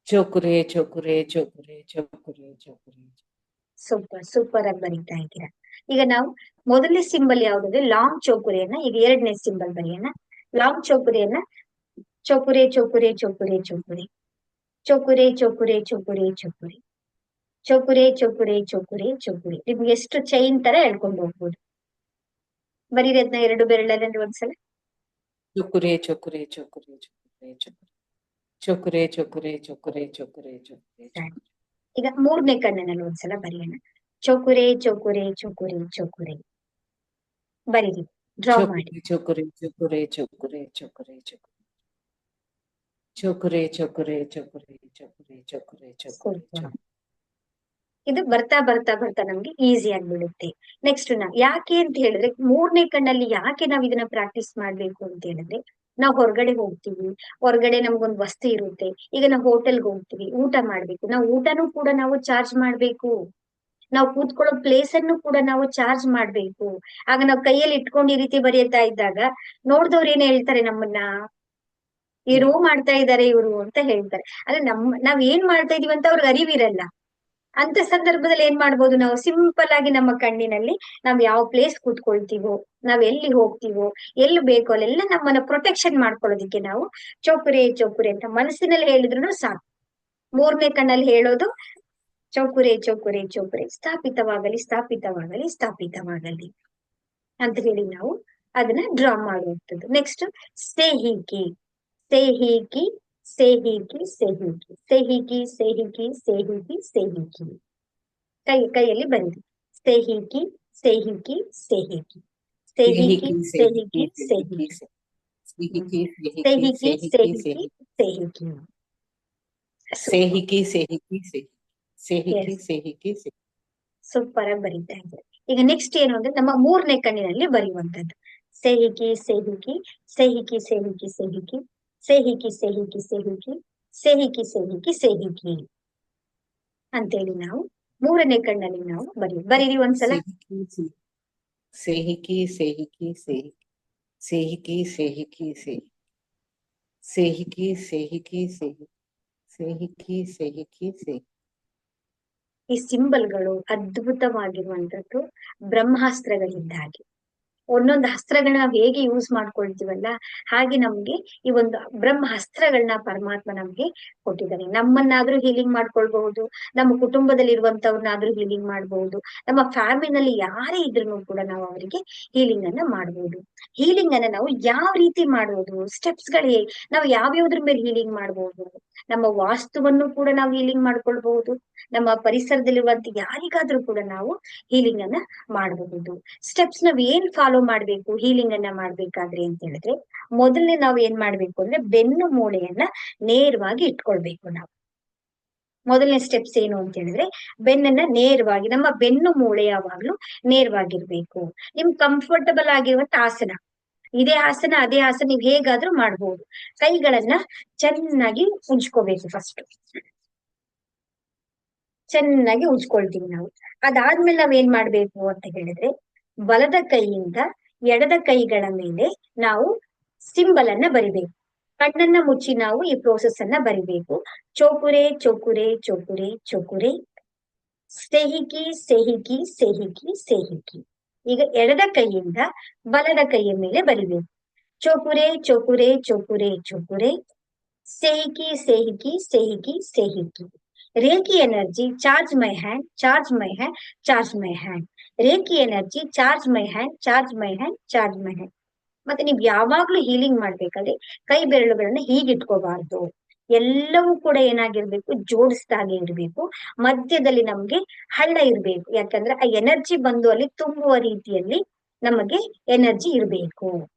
ಚೌಕುರೆ ಚೌಕುರೆ ಚೌಕುರೆ ಚೌಕುರೆ ಚೌಕುರೆ. ಸೂಪರ್ ಆಗಿ ಬರೀತಾ ಇದ್ದೀರಾ. ಈಗ ನಾವು ಮೊದಲನೇ ಸಿಂಬಲ್ ಯಾವ್ದಂದ್ರೆ ಲಾಂಗ್ ಚೌಕುರಿಯನ್ನ, ಈಗ 2ನೇ ಸಿಂಬಲ್ ಬರೆಯೋಣ. ಲಾಂಗ್ ಚೌಕುರಿಯನ್ನ ಚೊಕುರೆ ಚೊಕುರೆ ಚೊಕುರೆ ಚೊಕುರೆ ಚೊಕುರೆ ಚೊಕುರೆ ಚೊಕುರೆ ಚೊಕುರೆ ಚೊಕುರೆ ಚೊಕುರೆ ಚೊಕುರೆ ಚೊಕುರೆ. ನಿಮ್ಗೆ ಎಷ್ಟು ಚೈನ್ ತರ ಹೇಳ್ಕೊಂಡು ಹೋಗ್ಬೋದು. ಬರೀರಿ ಅದನ್ನ ಎರಡು ಬೆರಳಲ್ಲಿ ಒಂದ್ಸಲ. ಚುಕುರೆ ಚುಕುರೆ ಚುಕುರೆ ಚುಕುರೆ ಚುಕುರೆ ಚುಕುರೆ ಚುಕುರೆ ಚುಕುರೆ ಚುಕುರೆ. ಈಗ ಮೂರನೇ ಕಣ್ಣಿನಲ್ಲಿ ಒಂದ್ಸಲ ಬರೆಯೋಣ. ಚೊಕುರೆ ಚೊಕುರೆ ಚೊಕುರೆ ಚೊಕುರೆ. ಬರೀರಿ, ಡ್ರಾ ಮಾಡಿ. ಚುಕುರೆ ಚುಕುರೆ ಚುಕುರೆ ಚುಕುರೆ ಚುಕುರೆ ಚುಕುರೆ ಚುಕುರೆ ಚುಕುರೆ ಚುಕುರೆ ಚುಕುರೆ. ಇದು ಬರ್ತಾ ಬರ್ತಾ ಬರ್ತಾ ನಮ್ಗೆ ಈಸಿ ಆಗ್ಬಿಡುತ್ತೆ. ನೆಕ್ಸ್ಟ್ ಯಾಕೆ ಅಂತ ಹೇಳಿದ್ರೆ, ಮೂರನೇ ಕಣ್ಣಲ್ಲಿ ಯಾಕೆ ನಾವ್ ಇದನ್ನ ಪ್ರಾಕ್ಟೀಸ್ ಮಾಡ್ಬೇಕು ಅಂತ ಹೇಳಿದ್ರೆ, ನಾವ್ ಹೊರಗಡೆ ಹೋಗ್ತೀವಿ, ಹೊರಗಡೆ ನಮ್ಗೊಂದು ವಸ್ತು ಇರುತ್ತೆ. ಈಗ ನಾವು ಹೋಟೆಲ್ಗೆ ಹೋಗ್ತೀವಿ, ಊಟ ಮಾಡ್ಬೇಕು, ನಾವು ಊಟನೂ ಕೂಡ ನಾವು ಚಾರ್ಜ್ ಮಾಡ್ಬೇಕು. ನಾವು ಕೂತ್ಕೊಳ್ಳೋ ಪ್ಲೇಸ್ ಅನ್ನು ಕೂಡ ನಾವು ಚಾರ್ಜ್ ಮಾಡ್ಬೇಕು. ಆಗ ನಾವ್ ಕೈಯಲ್ಲಿ ಇಟ್ಕೊಂಡು ಈ ರೀತಿ ಬರೆಯುತ್ತಾ ಇದ್ದಾಗ ನೋಡ್ದವ್ರು ಏನ್ ಹೇಳ್ತಾರೆ, ನಮ್ಮನ್ನ ಇವರು ಮಾಡ್ತಾ ಇದ್ದಾರೆ ಇವರು ಅಂತ ಹೇಳ್ತಾರೆ. ಆದ್ರೆ ನಾವ್ ಏನ್ ಮಾಡ್ತಾ ಇದೀವಿ ಅಂತ ಅವ್ರಿಗೆ ಅರಿವಿರಲ್ಲ. ಅಂತ ಸಂದರ್ಭದಲ್ಲಿ ಏನ್ ಮಾಡ್ಬೋದು, ನಾವು ಸಿಂಪಲ್ ಆಗಿ ನಮ್ಮ ಕಣ್ಣಿನಲ್ಲಿ ನಾವ್ ಯಾವ ಪ್ಲೇಸ್ ಕೂತ್ಕೊಳ್ತೀವೋ, ನಾವ್ ಎಲ್ಲಿ ಹೋಗ್ತೀವೋ, ಎಲ್ಲಿ ಬೇಕೋ ಅಲ್ಲೆಲ್ಲ ನಮ್ಮನ್ನ ಪ್ರೊಟೆಕ್ಷನ್ ಮಾಡ್ಕೊಳ್ಳೋದಿಕ್ಕೆ ನಾವು ಚೌಕುರೆ ಚೌಕುರೆ ಅಂತ ಮನಸ್ಸಿನಲ್ಲಿ ಹೇಳಿದ್ರು ಸಾಕು. ಮೂರನೇ ಕಣ್ಣಲ್ಲಿ ಹೇಳೋದು ಚೌಕುರೆ ಚೌಕುರೆ ಚೌಕುರೆ, ಸ್ಥಾಪಿತವಾಗಲಿ ಸ್ಥಾಪಿತವಾಗಲಿ ಸ್ಥಾಪಿತವಾಗಲಿ ಅಂತ ಹೇಳಿ ನಾವು ಅದನ್ನ ಡ್ರಾ ಮಾಡುವಂಥದ್ದು. ನೆಕ್ಸ್ಟ್ ಸೇಹಿಕಿ ಸೇಹಿಕಿ ಸೇಹಿಕಿ ಸೇಹಿಕಿ ಸೇಹಿಕಿ ಸೇಹಿಕಿ ಸೇಹಿಕಿ ಸೇಹಿಕಿ. ಕೈಯಲ್ಲಿ ಬನ್ನಿ. ಸೇಹಿಕಿ ಸೇಹಿಕಿ ಸೇಹಿಕಿ ಸೇಹಿಕಿ ಸೇಹಿಕಿ ಸೇಹಿಕಿ ಸೇಹಿಕಿ ಸೇಹಿಕಿ ಸೇಹಿಕಿ ಸೇಹಿಕಿ ಸೇಹಿಕಿ ಸೇಹಿಕಿ ಸೇಹಿಕಿ. ಸೂಪರ್ ಆಗಿ ಬರೀತಾ ಇದ್ದಾರೆ. ಈಗ ನೆಕ್ಸ್ಟ್ ಏನು ಅಂದ್ರೆ, ನಮ್ಮ ಮೂರನೇ ಕಣ್ಣಿನಲ್ಲಿ ಬರೆಯುವಂತದ್ದು. ಸೇಹಿಕಿ ಸೇಹಿಕಿ ಸೇಹಿಕಿ ಸೇಹಿಕಿ ಸೇಹಿಕಿ ಸೇಹಿಕಿ ಸೇಹಿಕಿ ಸೇಹಿಕಿ ಸೇಹಿಕಿ ಸೇಹಿಕಿ ಸೇಹಿಕಿ ಅಂತೇಳಿ ನಾವು ಮೂರನೇ ಕಣ್ಣಲ್ಲಿ ನಾವು ಬರೀರಿ ಒಂದ್ಸಲ. ಸೇಹಿಕಿ ಸೇಹಿಕಿ ಸೇಹಿಕಿ ಸೇಹಿಕಿ ಸೇಹಿಕಿ ಸೇಹಿಕಿ ಸೇಹಿಕಿ ಸೇಹಿಕಿ ಸೇಹಿಕಿ ಸೇಹಿಕಿ. ಈ ಸಿಂಬಲ್ಗಳು ಅದ್ಭುತವಾಗಿರುವಂತದ್ದು, ಬ್ರಹ್ಮಾಸ್ತ್ರಗಳಿದ್ದ ಹಾಗೆ. ಒಂದೊಂದು ಅಸ್ತ್ರಗಳನ್ನ ನಾವ್ ಹೇಗೆ ಯೂಸ್ ಮಾಡ್ಕೊಳ್ತೀವಲ್ಲ, ಹಾಗೆ ನಮ್ಗೆ ಈ ಒಂದು ಬ್ರಹ್ಮ ಅಸ್ತ್ರಗಳನ್ನ ಪರಮಾತ್ಮ ನಮ್ಗೆ ಕೊಟ್ಟಿದ್ದಾನೆ. ನಮ್ಮನ್ನಾದ್ರೂ ಹೀಲಿಂಗ್ ಮಾಡ್ಕೊಳ್ಬಹುದು, ನಮ್ಮ ಕುಟುಂಬದಲ್ಲಿ ಇರುವಂತವ್ರನ್ನಾದ್ರೂ ಹೀಲಿಂಗ್ ಮಾಡಬಹುದು, ನಮ್ಮ ಫ್ಯಾಮಿಲಿನಲ್ಲಿ ಯಾರೇ ಇದ್ರೂ ಕೂಡ ನಾವು ಅವರಿಗೆ ಹೀಲಿಂಗ್ ಅನ್ನ ಮಾಡಬಹುದು. ಹೀಲಿಂಗ್ ಅನ್ನ ನಾವು ಯಾವ ರೀತಿ ಮಾಡುವುದು, ಸ್ಟೆಪ್ಸ್ ಗಳು ನಾವು ಯಾವ್ಯಾವ್ದ್ರ ಮೇಲೆ ಹೀಲಿಂಗ್ ಮಾಡಬಹುದು. ನಮ್ಮ ವಾಸ್ತುವನ್ನು ಕೂಡ ನಾವು ಹೀಲಿಂಗ್ ಮಾಡ್ಕೊಳ್ಬಹುದು, ನಮ್ಮ ಪರಿಸರದಲ್ಲಿರುವಂತ ಯಾರಿಗಾದ್ರೂ ಕೂಡ ನಾವು ಹೀಲಿಂಗ್ ಅನ್ನ ಮಾಡಬಹುದು. ಸ್ಟೆಪ್ಸ್ ನಾವ್ ಏನ್ ಫಾಲೋ ಮಾಡ್ಬೇಕು ಹೀಲಿಂಗ್ ಅನ್ನ ಮಾಡ್ಬೇಕಾದ್ರೆ ಅಂತ ಹೇಳಿದ್ರೆ, ಮೊದಲನೇ ನಾವು ಏನ್ ಮಾಡ್ಬೇಕು ಅಂದ್ರೆ ಬೆನ್ನು ಮೂಳೆಯನ್ನ ನೇರವಾಗಿ ಇಟ್ಕೊಳ್ಬೇಕು. ನಾವು ಮೊದಲನೇ ಸ್ಟೆಪ್ಸ್ ಏನು ಅಂತ ಹೇಳಿದ್ರೆ, ಬೆನ್ನನ್ನ ನೇರವಾಗಿ, ನಮ್ಮ ಬೆನ್ನು ಮೂಳೆ ಯಾವಾಗ್ಲೂ ನೇರವಾಗಿರ್ಬೇಕು. ನಿಮ್ ಕಂಫರ್ಟಬಲ್ ಆಗಿರುವಂತ ಆಸನ, ಇದೇ ಆಸನ ಅದೇ ಆಸನ ನೀವು ಹೇಗಾದ್ರೂ ಮಾಡ್ಬೋದು. ಕೈಗಳನ್ನ ಚೆನ್ನಾಗಿ ಉಂಚ್ಕೋಬೇಕು. ಫಸ್ಟ್ ಚೆನ್ನಾಗಿ ಉಜ್ಕೊಳ್ತೀವಿ ನಾವು. ಅದಾದ್ಮೇಲೆ ನಾವ್ ಏನ್ ಮಾಡ್ಬೇಕು ಅಂತ ಹೇಳಿದ್ರೆ, ಬಲದ ಕೈಯಿಂದ ಎಡದ ಕೈಗಳ ಮೇಲೆ ನಾವು ಸಿಂಬಲ್ ಅನ್ನ ಬರಿಬೇಕು. ಕಣ್ಣನ್ನ ಮುಚ್ಚಿ ನಾವು ಈ ಪ್ರೋಸೆಸ್ ಅನ್ನ ಬರಿಬೇಕು. ಚೋಕುರೆ ಚೋಕುರೆ ಚೋಕುರೆ ಚೋಕುರೆ ಸೇಹಿಕಿ ಸೇಹಿಕಿ ಸೇಹಿಕಿ ಸೇಹಿಕಿ. ಈಗ ಎಡದ ಕೈಯಿಂದ ಬಲದ ಕೈಯ ಮೇಲೆ ಬರಿಬೇಕು. ಚೋಕುರೆ ಚೋಕುರೆ ಚೋಕುರೆ ಚೋಕುರೆ ಸೇಹಿಕಿ ಸೇಹಿಕಿ ಸೇಹಿಕಿ ಸೇಹಿಕಿ. Reiki energy charge my hand, charge my hand, charge my hand. Reiki energy charge my hand, charge my hand, charge my hand. ಮತ್ತೆ ನೀವ್ ಯಾವಾಗ್ಲೂ ಹೀಲಿಂಗ್ ಮಾಡ್ಬೇಕಾದ್ರೆ ಕೈ ಬೆರಳುಗಳನ್ನ ಹೀಗಿಟ್ಕೋಬಾರ್ದು. ಎಲ್ಲವೂ ಕೂಡ ಏನಾಗಿರ್ಬೇಕು, ಜೋಡಿಸ್ದಾಗೆ ಇರ್ಬೇಕು. ಮಧ್ಯದಲ್ಲಿ ನಮ್ಗೆ ಹಳ್ಳ ಇರ್ಬೇಕು. ಯಾಕಂದ್ರೆ ಆ ಎನರ್ಜಿ ಬಂದು ಅಲ್ಲಿ ತುಂಬುವ ರೀತಿಯಲ್ಲಿ ನಮಗೆ ಎನರ್ಜಿ ಇರ್ಬೇಕು.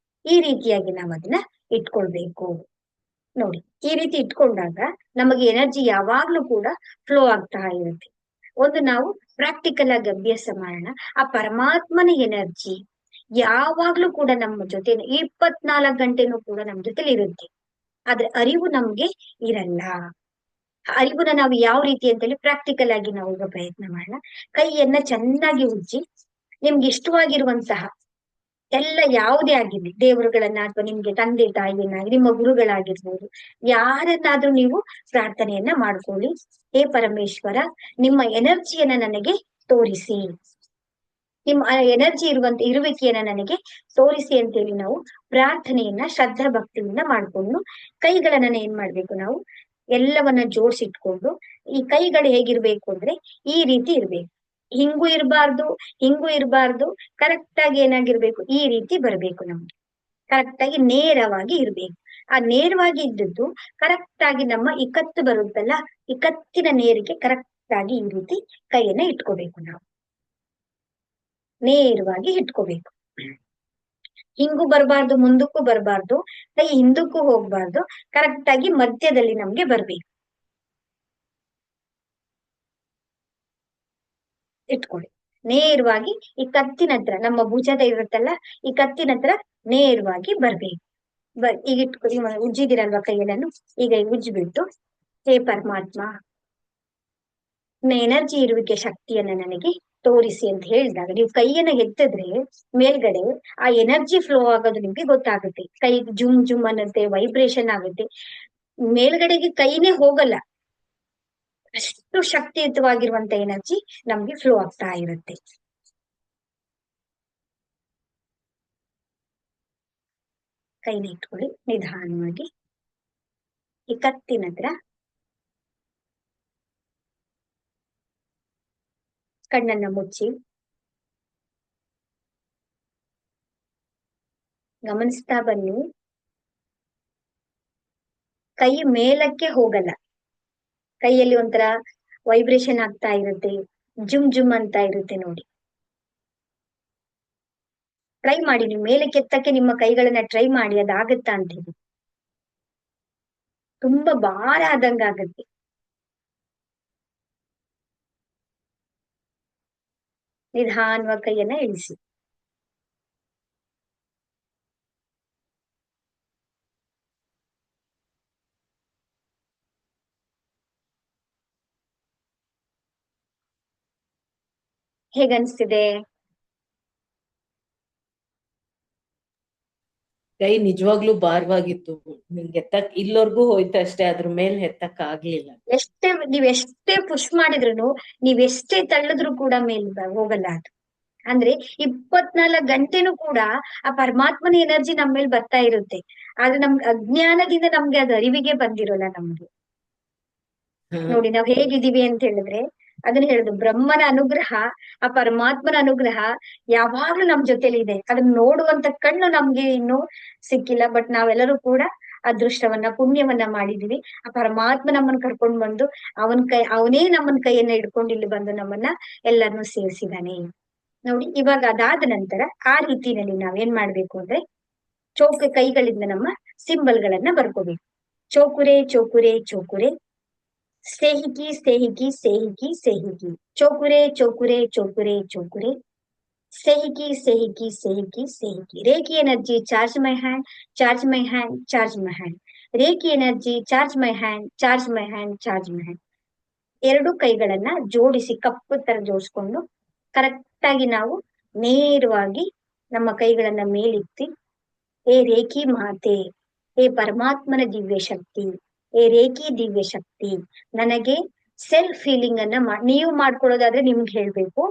ಈ ರೀತಿಯಾಗಿ ನಾವ್ ಅದನ್ನ ಇಟ್ಕೊಳ್ಬೇಕು. ನೋಡಿ, ಈ ರೀತಿ ಇಟ್ಕೊಂಡಾಗ ನಮಗೆ ಎನರ್ಜಿ ಯಾವಾಗ್ಲೂ ಕೂಡ ಫ್ಲೋ ಆಗ್ತಾ ಇರುತ್ತೆ. ಒಂದು ನಾವು ಪ್ರಾಕ್ಟಿಕಲ್ ಆಗಿ ಅಭ್ಯಾಸ ಮಾಡೋಣ. ಆ ಪರಮಾತ್ಮನ ಎನರ್ಜಿ ಯಾವಾಗ್ಲೂ ಕೂಡ ನಮ್ಮ ಜೊತೆ 24 ಗಂಟೆನೂ ಕೂಡ ನಮ್ ಜೊತೆಲಿ ಇರುತ್ತೆ. ಆದ್ರೆ ಅರಿವು ನಮ್ಗೆ ಇರಲ್ಲ. ಅರಿವುನ ನಾವು ಯಾವ ರೀತಿ ಅಂತೇಳಿ ಪ್ರಾಕ್ಟಿಕಲ್ ಆಗಿ ನಾವು ಈಗ ಪ್ರಯತ್ನ ಮಾಡೋಣ. ಕೈಯನ್ನ ಚೆನ್ನಾಗಿ ಉಜ್ಜಿ, ನಿಮ್ಗೆ ಇಷ್ಟವಾಗಿರುವಂತಹ ಎಲ್ಲ ಯಾವುದೇ ಆಗಿರ್ಲಿ, ದೇವರುಗಳನ್ನ ಅಥವಾ ನಿಮ್ಗೆ ತಂದೆ ತಾಯಿಯನ್ನ, ನಿಮ್ಮ ಗುರುಗಳಾಗಿರ್ಬೋದು, ಯಾರನ್ನಾದ್ರೂ ನೀವು ಪ್ರಾರ್ಥನೆಯನ್ನ ಮಾಡ್ಕೊಳ್ಳಿ. ಹೇ ಪರಮೇಶ್ವರ, ನಿಮ್ಮ ಎನರ್ಜಿಯನ್ನ ನನಗೆ ತೋರಿಸಿ. ನಿಮ್ಮ ಎನರ್ಜಿ ಇರುವಿಕೆಯನ್ನ ನನಗೆ ತೋರಿಸಿ ಅಂತೇಳಿ ನಾವು ಪ್ರಾರ್ಥನೆಯನ್ನ ಶ್ರದ್ಧಾ ಭಕ್ತಿಯಿಂದ ಮಾಡ್ಕೊಂಡು ಕೈಗಳನ್ನ ಏನ್ ಮಾಡ್ಬೇಕು ನಾವು ಎಲ್ಲವನ್ನ ಜೋಡಿಸಿಟ್ಕೊಂಡು ಈ ಕೈಗಳು ಹೇಗಿರ್ಬೇಕು ಅಂದ್ರೆ ಈ ರೀತಿ ಇರ್ಬೇಕು. ಹಿಂಗೂ ಇರಬಾರ್ದು ಕರೆಕ್ಟ್ ಆಗಿ ಏನಾಗಿರ್ಬೇಕು, ಈ ರೀತಿ ಬರ್ಬೇಕು ನಮ್ಗೆ. ಕರೆಕ್ಟ್ ಆಗಿ ನೇರವಾಗಿ ಇರ್ಬೇಕು. ಆ ನೇರವಾಗಿ ಇದ್ದದ್ದು ಕರೆಕ್ಟ್ ಆಗಿ ನಮ್ಮ ಈ ಕತ್ತು ಬರುತ್ತಲ್ಲ, ಈ ಕತ್ತಿನ ನೇರಿಗೆ ಕರೆಕ್ಟ್ ಆಗಿ ಈ ರೀತಿ ಕೈಯನ್ನ ಇಟ್ಕೋಬೇಕು. ನಾವು ನೇರವಾಗಿ ಇಟ್ಕೋಬೇಕು. ಹಿಂಗೂ ಬರಬಾರ್ದು, ಮುಂದಕ್ಕೂ ಬರಬಾರ್ದು, ಕೈ ಹಿಂದಕ್ಕೂ ಹೋಗ್ಬಾರ್ದು, ಕರೆಕ್ಟ್ ಆಗಿ ಮಧ್ಯದಲ್ಲಿ ನಮ್ಗೆ ಬರ್ಬೇಕು. ಇಟ್ಕೊಳ್ಳಿ ನೇರವಾಗಿ. ಈ ಕತ್ತಿನ ಹತ್ರ ನಮ್ಮ ಭುಜದ ಇರುತ್ತಲ್ಲ, ಈ ಕತ್ತಿನ ಹತ್ರ ನೇರವಾಗಿ ಬರ್ಬೇಕು. ಈಗ ಇಟ್ಕೊಳ್ಳಿ, ಉಜ್ಜಿದಿರಲ್ವಾ ಕೈಯಲ್ಲೂ, ಈಗ ಉಜ್ಜಿಬಿಟ್ಟು ಹೇ ಪರಮಾತ್ಮ, ಎನರ್ಜಿ ಇರುವಿಕೆ ಶಕ್ತಿಯನ್ನ ನನಗೆ ತೋರಿಸಿ ಅಂತ ಹೇಳಿದಾಗ ನೀವು ಕೈಯನ್ನ ಎತ್ತಿದ್ರೆ ಮೇಲ್ಗಡೆ ಆ ಎನರ್ಜಿ ಫ್ಲೋ ಆಗೋದು ನಿಮ್ಗೆ ಗೊತ್ತಾಗುತ್ತೆ. ಕೈ ಜುಮ್ ಜುಮ್ ಅನ್ನತ್ತೆ, ವೈಬ್ರೇಷನ್ ಆಗುತ್ತೆ, ಮೇಲ್ಗಡೆಗೆ ಕೈನೇ ಹೋಗಲ್ಲ, ಅಷ್ಟು ಶಕ್ತಿಯುತವಾಗಿರುವಂತ ಎನರ್ಜಿ ನಮ್ಗೆ ಫ್ಲೋ ಆಗ್ತಾ ಇರುತ್ತೆ. ಕೈನ ಇಟ್ಕೊಳ್ಳಿ ನಿಧಾನವಾಗಿ. ಈ ಕತ್ತಿನ ಹತ್ರ ಕಣ್ಣನ್ನ ಮುಚ್ಚಿ ಗಮನಿಸ್ತಾ ಬನ್ನಿ. ಕೈ ಮೇಲಕ್ಕೆ ಹೋಗಲ್ಲ, ಕೈಯಲ್ಲಿ ಒಂಥರ ವೈಬ್ರೇಷನ್ ಆಗ್ತಾ ಇರುತ್ತೆ, ಜುಮ್ ಜುಮ್ ಅಂತ ಇರುತ್ತೆ ನೋಡಿ. ಟ್ರೈ ಮಾಡಿ, ನೀವು ಮೇಲಕ್ಕೆ ಎತ್ತಕ್ಕೆ ನಿಮ್ಮ ಕೈಗಳನ್ನ ಟ್ರೈ ಮಾಡಿ, ಅದಾಗತ್ತಾ ಅಂತೀವಿ. ತುಂಬಾ ಭಾರ ಆದಂಗ ಆಗತ್ತೆ. ನಿಧಾನವಾಗಿ ಕೈಯನ್ನ ಇಳಿಸಿ. ಹೇಗನ್ಸ್ತಿದೆ? ಕೈ ನಿಜವಾಗ್ಲೂ ಭಾರವಾಗಿತ್ತು. ನಿಂಗೆ ಇಲ್ಲವರ್ಗೂ ಹೋಯ್ತು ಅಷ್ಟೇ, ಅದ್ರ ಮೇಲೆ ಎತ್ತಕ್ ಆಗ್ಲಿಲ್ಲ. ನೀವೆಷ್ಟೇ ಪುಷ್ ಮಾಡಿದ್ರು, ನೀವೆಷ್ಟೇ ತಳ್ಳಿದ್ರು ಕೂಡ ಹೋಗಲ್ಲ ಅದು. ಅಂದ್ರೆ 24 ಗಂಟೆನೂ ಕೂಡ ಆ ಪರಮಾತ್ಮನ ಎನರ್ಜಿ ನಮ್ಮ ಮೇಲೆ ಬರ್ತಾ ಇರುತ್ತೆ. ಆದ್ರೆ ನಮ್ ಅಜ್ಞಾನದಿಂದ ನಮ್ಗೆ ಅದು ಅರಿವಿಗೆ ಬಂದಿರೋಲ್ಲ ನಮ್ಗೆ. ನೋಡಿ ನಾವ್ ಹೇಗಿದೀವಿ ಅಂತ ಹೇಳಿದ್ರೆ, ಅದನ್ನ ಹೇಳುದು ಬ್ರಹ್ಮನ ಅನುಗ್ರಹ, ಆ ಪರಮಾತ್ಮನ ಅನುಗ್ರಹ ಯಾವಾಗ್ಲೂ ನಮ್ ಜೊತೆಲಿ ಇದೆ. ಅದನ್ನ ನೋಡುವಂತ ಕಣ್ಣು ನಮ್ಗೆ ಇನ್ನೂ ಸಿಕ್ಕಿಲ್ಲ. ಬಟ್ ನಾವೆಲ್ಲರೂ ಕೂಡ ಅದೃಷ್ಟವನ್ನ ಪುಣ್ಯವನ್ನ ಮಾಡಿದೀವಿ. ಆ ಪರಮಾತ್ಮ ನಮ್ಮನ್ನ ಕರ್ಕೊಂಡ್ ಬಂದು ಅವನೇ ನಮ್ಮನ್ ಕೈಯನ್ನ ಹಿಡ್ಕೊಂಡು ಇಲ್ಲಿ ಬಂದು ನಮ್ಮನ್ನ ಎಲ್ಲರನ್ನೂ ಸೇರಿಸಿದಾನೆ ನೋಡಿ. ಇವಾಗ ಅದಾದ ನಂತರ ಆ ರೀತಿಯಲ್ಲಿ ನಾವೇನ್ ಮಾಡ್ಬೇಕು ಅಂದ್ರೆ, ಕೈಗಳಿಂದ ನಮ್ಮ ಸಿಂಬಲ್ ಗಳನ್ನ ಬರ್ಕೋಬೇಕು. ಚೋಕುರೆ ಚೋಕುರೆ ಚೋಕುರೆ, ಸ್ನೇಹಿಕಿ ಸ್ನೇಹಿಕಿ ಸ್ನೇಹಿಕಿ ಸ್ನೇಹಿಕಿ, ಚೋಕುರೆ ಚೋಕುರೆ ಚೋಕುರೆ ಚೋಕುರೆ, ಸ್ನೇಹಿಕಿ ಸ್ನೇಹಿಕಿ ಸ್ನೇಹಿಕಿ ಸ್ನೇಹಿಕಿ. Reiki energy charge my hand, charge my hand, charge my hand. Reiki energy charge my hand, charge my hand, charge my hand. ಎರಡು ಕೈಗಳನ್ನ ಜೋಡಿಸಿ ಕಪ್ಪು ತರ ಜೋಡಿಸ್ಕೊಂಡು ಕರೆಕ್ಟ್ ಆಗಿ ನಾವು ನೇರವಾಗಿ ನಮ್ಮ ಕೈಗಳನ್ನ ಮೇಲೆತ್ತಿ, ಹೇ ರೇಖಿ ಮಾತೆ, ಹೇ ಪರಮಾತ್ಮನ ದಿವ್ಯ ಶಕ್ತಿ, ಹೇ ರೇಖಿ ದಿವ್ಯ ಶಕ್ತಿ, ನನಗೆ ಸೆಲ್ಫ್ ಫೀಲಿಂಗ್ ಅನ್ನ ನೀವು ಮಾಡ್ಕೊಳ್ಳೋದಾದ್ರೆ ನಿಮ್ಗೆ ಹೇಳ್ಬೇಕು.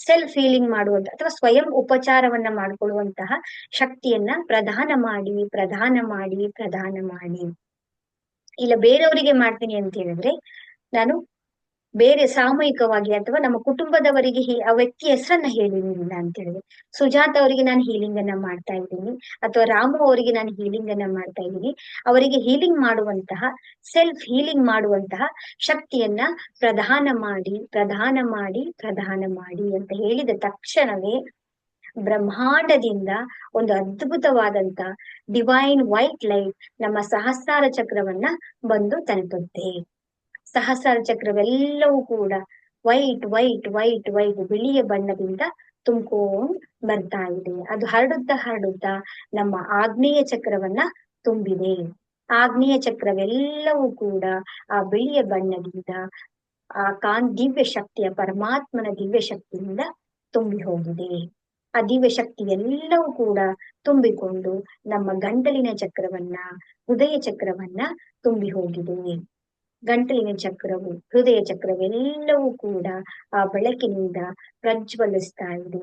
ಸೆಲ್ಫ್ ಫೀಲಿಂಗ್ ಮಾಡುವಂತ ಅಥವಾ ಸ್ವಯಂ ಉಪಚಾರವನ್ನ ಮಾಡ್ಕೊಳ್ಳುವಂತಹ ಶಕ್ತಿಯನ್ನ ಪ್ರದಾನ ಮಾಡಿ, ಪ್ರದಾನ ಮಾಡಿ, ಪ್ರದಾನ ಮಾಡಿ. ಇಲ್ಲ ಬೇರೆಯವರಿಗೆ ಮಾಡ್ತೀನಿ ಅಂತ ಹೇಳಿದ್ರೆ, ನಾನು ಬೇರೆ ಸಾಮೂಹಿಕವಾಗಿ ಅಥವಾ ನಮ್ಮ ಕುಟುಂಬದವರಿಗೆ ಆ ವ್ಯಕ್ತಿ ಹೆಸರನ್ನ ಹೇಳಿಲ್ಲ ಅಂತ ಹೇಳಿದ್ರೆ, ಸುಜಾತ ಅವರಿಗೆ ನಾನು ಹೀಲಿಂಗ್ ಅನ್ನ ಮಾಡ್ತಾ ಇದ್ದೀನಿ, ಅಥವಾ ರಾಮು ಅವರಿಗೆ ನಾನು ಹೀಲಿಂಗ್ ಅನ್ನ ಮಾಡ್ತಾ ಇದ್ದೀನಿ. ಅವರಿಗೆ ಹೀಲಿಂಗ್ ಮಾಡುವಂತಹ, ಸೆಲ್ಫ್ ಹೀಲಿಂಗ್ ಮಾಡುವಂತಹ ಶಕ್ತಿಯನ್ನ ಪ್ರದಾನ ಮಾಡಿ, ಪ್ರದಾನ ಮಾಡಿ, ಪ್ರದಾನ ಮಾಡಿ ಅಂತ ಹೇಳಿದ ತಕ್ಷಣವೇ ಬ್ರಹ್ಮಾಂಡದಿಂದ ಒಂದು ಅದ್ಭುತವಾದಂತ ಡಿವೈನ್ ವೈಟ್ ಲೈಟ್ ನಮ್ಮ ಸಹಸ್ರಾರ ಚಕ್ರವನ್ನ ಬಂದು ತಲುಪುತ್ತೆ. ಸಹಸ್ರಾರ ಚಕ್ರವೆಲ್ಲವೂ ಕೂಡ ವೈಟ್ ವೈಟ್ ವೈಟ್ ವೈಟ್ ಬಿಳಿಯ ಬಣ್ಣದಿಂದ ತುಂಬ್ಕೊಂಡ್ ಬರ್ತಾ ಇದೆ. ಅದು ಹರಡುತ್ತಾ ಹರಡುತ್ತಾ ನಮ್ಮ ಆಗ್ನೇಯ ಚಕ್ರವನ್ನ ತುಂಬಿದೆ. ಆಗ್ನೇಯ ಚಕ್ರವೆಲ್ಲವೂ ಕೂಡ ಆ ಬಿಳಿಯ ಬಣ್ಣದಿಂದ, ಆ ದಿವ್ಯ ಶಕ್ತಿಯ ಪರಮಾತ್ಮನ ದಿವ್ಯ ಶಕ್ತಿಯಿಂದ ತುಂಬಿ ಹೋಗಿದೆ. ಆ ದಿವ್ಯ ಶಕ್ತಿ ಎಲ್ಲವೂ ಕೂಡ ತುಂಬಿಕೊಂಡು ನಮ್ಮ ಗಂಟಲಿನ ಚಕ್ರವನ್ನ, ಹೃದಯ ಚಕ್ರವನ್ನ ತುಂಬಿ ಹೋಗಿದೆ. ಗಂಟಲಿನ ಚಕ್ರವು, ಹೃದಯ ಚಕ್ರವೆಲ್ಲವೂ ಕೂಡ ಆ ಬೆಳಕಿನಿಂದ ಪ್ರಜ್ವಲಿಸ್ತಾ ಇದೆ.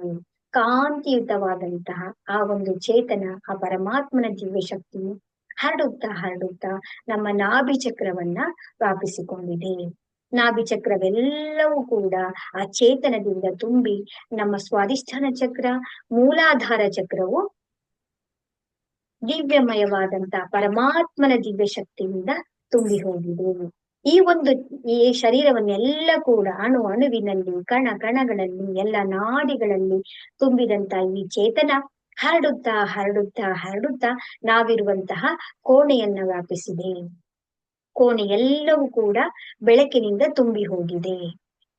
ಕಾಂತಿಯುತವಾದಂತಹ ಆ ಒಂದು ಚೇತನ, ಆ ಪರಮಾತ್ಮನ ದಿವ್ಯ ಶಕ್ತಿಯು ಹರಡುತ್ತಾ ಹರಡುತ್ತಾ ನಮ್ಮ ನಾಭಿ ಚಕ್ರವನ್ನ ವ್ಯಾಪಿಸಿಕೊಂಡಿದೆ. ನಾಭಿ ಚಕ್ರವೆಲ್ಲವೂ ಕೂಡ ಆ ಚೇತನದಿಂದ ತುಂಬಿ ನಮ್ಮ ಸ್ವಾಧಿಷ್ಠಾನ ಚಕ್ರ, ಮೂಲಾಧಾರ ಚಕ್ರವು ದಿವ್ಯಮಯವಾದಂತ ಪರಮಾತ್ಮನ ದಿವ್ಯ ಶಕ್ತಿಯಿಂದ ತುಂಬಿ ಹೋಗಿದೆ. ಈ ಶರೀರವನ್ನೆಲ್ಲ ಕೂಡ ಅಣು ಅಣುವಿನಲ್ಲಿ, ಕಣ ಕಣಗಳಲ್ಲಿ, ಎಲ್ಲ ನಾಡಿಗಳಲ್ಲಿ ತುಂಬಿದಂತ ಈ ಚೇತನ ಹರಡುತ್ತಾ ಹರಡುತ್ತಾ ಹರಡುತ್ತಾ ನಾವಿರುವಂತಹ ಕೋಣೆಯನ್ನ ವ್ಯಾಪಿಸಿದೆ. ಕೋಣೆ ಎಲ್ಲವೂ ಕೂಡ ಬೆಳಕಿನಿಂದ ತುಂಬಿ ಹೋಗಿದೆ.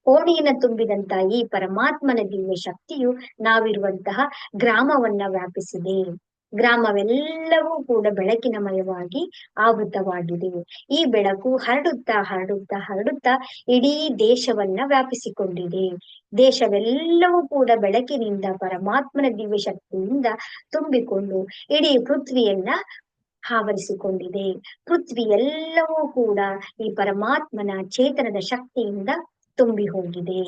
ಕೋಣೆಯನ್ನ ತುಂಬಿದಂತ ಈ ಪರಮಾತ್ಮನ ದಿವ್ಯ ಶಕ್ತಿಯು ನಾವಿರುವಂತಹ ಗ್ರಾಮವನ್ನ ವ್ಯಾಪಿಸಿದೆ. ಗ್ರಾಮವೆಲ್ಲವೂ ಕೂಡ ಬೆಳಕಿನಮಯವಾಗಿ ಆವೃತವಾಗಿದೆ. ಈ ಬೆಳಕು ಹರಡುತ್ತಾ ಹರಡುತ್ತಾ ಹರಡುತ್ತಾ ಇಡೀ ದೇಶವನ್ನ ವ್ಯಾಪಿಸಿಕೊಂಡಿದೆ. ದೇಶವೆಲ್ಲವೂ ಕೂಡ ಬೆಳಕಿನಿಂದ, ಪರಮಾತ್ಮನ ದಿವ್ಯ ಶಕ್ತಿಯಿಂದ ತುಂಬಿಕೊಂಡು ಇಡೀ ಪೃಥ್ವಿಯನ್ನ ಆವರಿಸಿಕೊಂಡಿದೆ. ಪೃಥ್ವಿ ಎಲ್ಲವೂ ಕೂಡ ಈ ಪರಮಾತ್ಮನ ಚೇತನದ ಶಕ್ತಿಯಿಂದ ತುಂಬಿ ಹೋಗಿದೆ.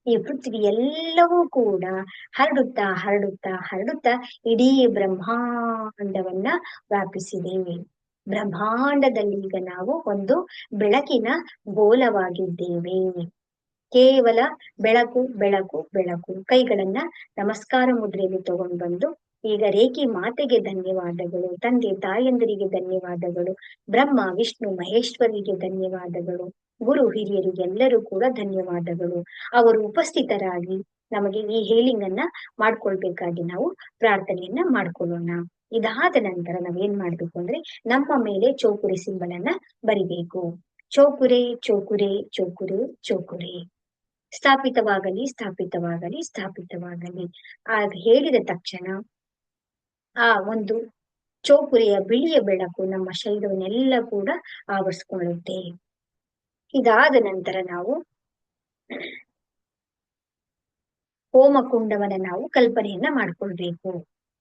ಈ ಪೃಥ್ವಿ ಎಲ್ಲವೂ ಕೂಡ ಹರಡುತ್ತಾ ಹರಡುತ್ತಾ ಹರಡುತ್ತಾ ಇಡೀ ಬ್ರಹ್ಮಾಂಡವನ್ನ ವ್ಯಾಪಿಸಿದೆ. ಬ್ರಹ್ಮಾಂಡದಲ್ಲಿ ಈಗ ನಾವು ಒಂದು ಬೆಳಕಿನ ಗೋಲವಾಗಿದ್ದೇವೆ. ಕೇವಲ ಬೆಳಕು ಬೆಳಕು ಬೆಳಕು. ಕೈಗಳನ್ನ ನಮಸ್ಕಾರ ಮುದ್ರೆಯಲ್ಲಿ ತಗೊಂಡು ಬಂದು ಈಗ ರೇಖಿ ಮಾತೆಗೆ ಧನ್ಯವಾದಗಳು, ತಂದೆ ತಾಯಂದಿರಿಗೆ ಧನ್ಯವಾದಗಳು, ಬ್ರಹ್ಮ ವಿಷ್ಣು ಮಹೇಶ್ವರಿಗೆ ಧನ್ಯವಾದಗಳು, ಗುರು ಹಿರಿಯರಿಗೆಲ್ಲರೂ ಕೂಡ ಧನ್ಯವಾದಗಳು. ಅವರು ಉಪಸ್ಥಿತರಾಗಿ ನಮಗೆ ಈ ಹೇಲಿಂಗ್ ಅನ್ನ ಮಾಡ್ಕೊಳ್ಬೇಕಾಗಿ ನಾವು ಪ್ರಾರ್ಥನೆಯನ್ನ ಮಾಡ್ಕೊಳ್ಳೋಣ. ಇದಾದ ನಂತರ ನಾವೇನ್ ಮಾಡ್ಬೇಕು ಅಂದ್ರೆ ನಮ್ಮ ಮೇಲೆ ಚೌಕುರಿ ಸಿಂಬಲ್ ಅನ್ನ ಬರಿಬೇಕು. ಚೌಕುರೆ ಚೌಕುರೆ ಚೌಕುರೆ ಚೌಕುರೆ. ಸ್ಥಾಪಿತವಾಗಲಿ ಸ್ಥಾಪಿತವಾಗಲಿ ಸ್ಥಾಪಿತವಾಗಲಿ. ಆಗ ಹೇಳಿದ ತಕ್ಷಣ ಆ ಒಂದು ಚೌಕುರೆಯ ಬಿಳಿಯ ಬೆಳಕು ನಮ್ಮ ಶರೀರವನ್ನೆಲ್ಲ ಕೂಡ ಆವರಿಸ್ಕೊಳ್ಳುತ್ತೆ. ಇದಾದ ನಂತರ ನಾವು ಹೋಮಕುಂಡವನ್ನ ನಾವು ಕಲ್ಪನೆಯನ್ನ ಮಾಡ್ಕೊಳ್ಬೇಕು.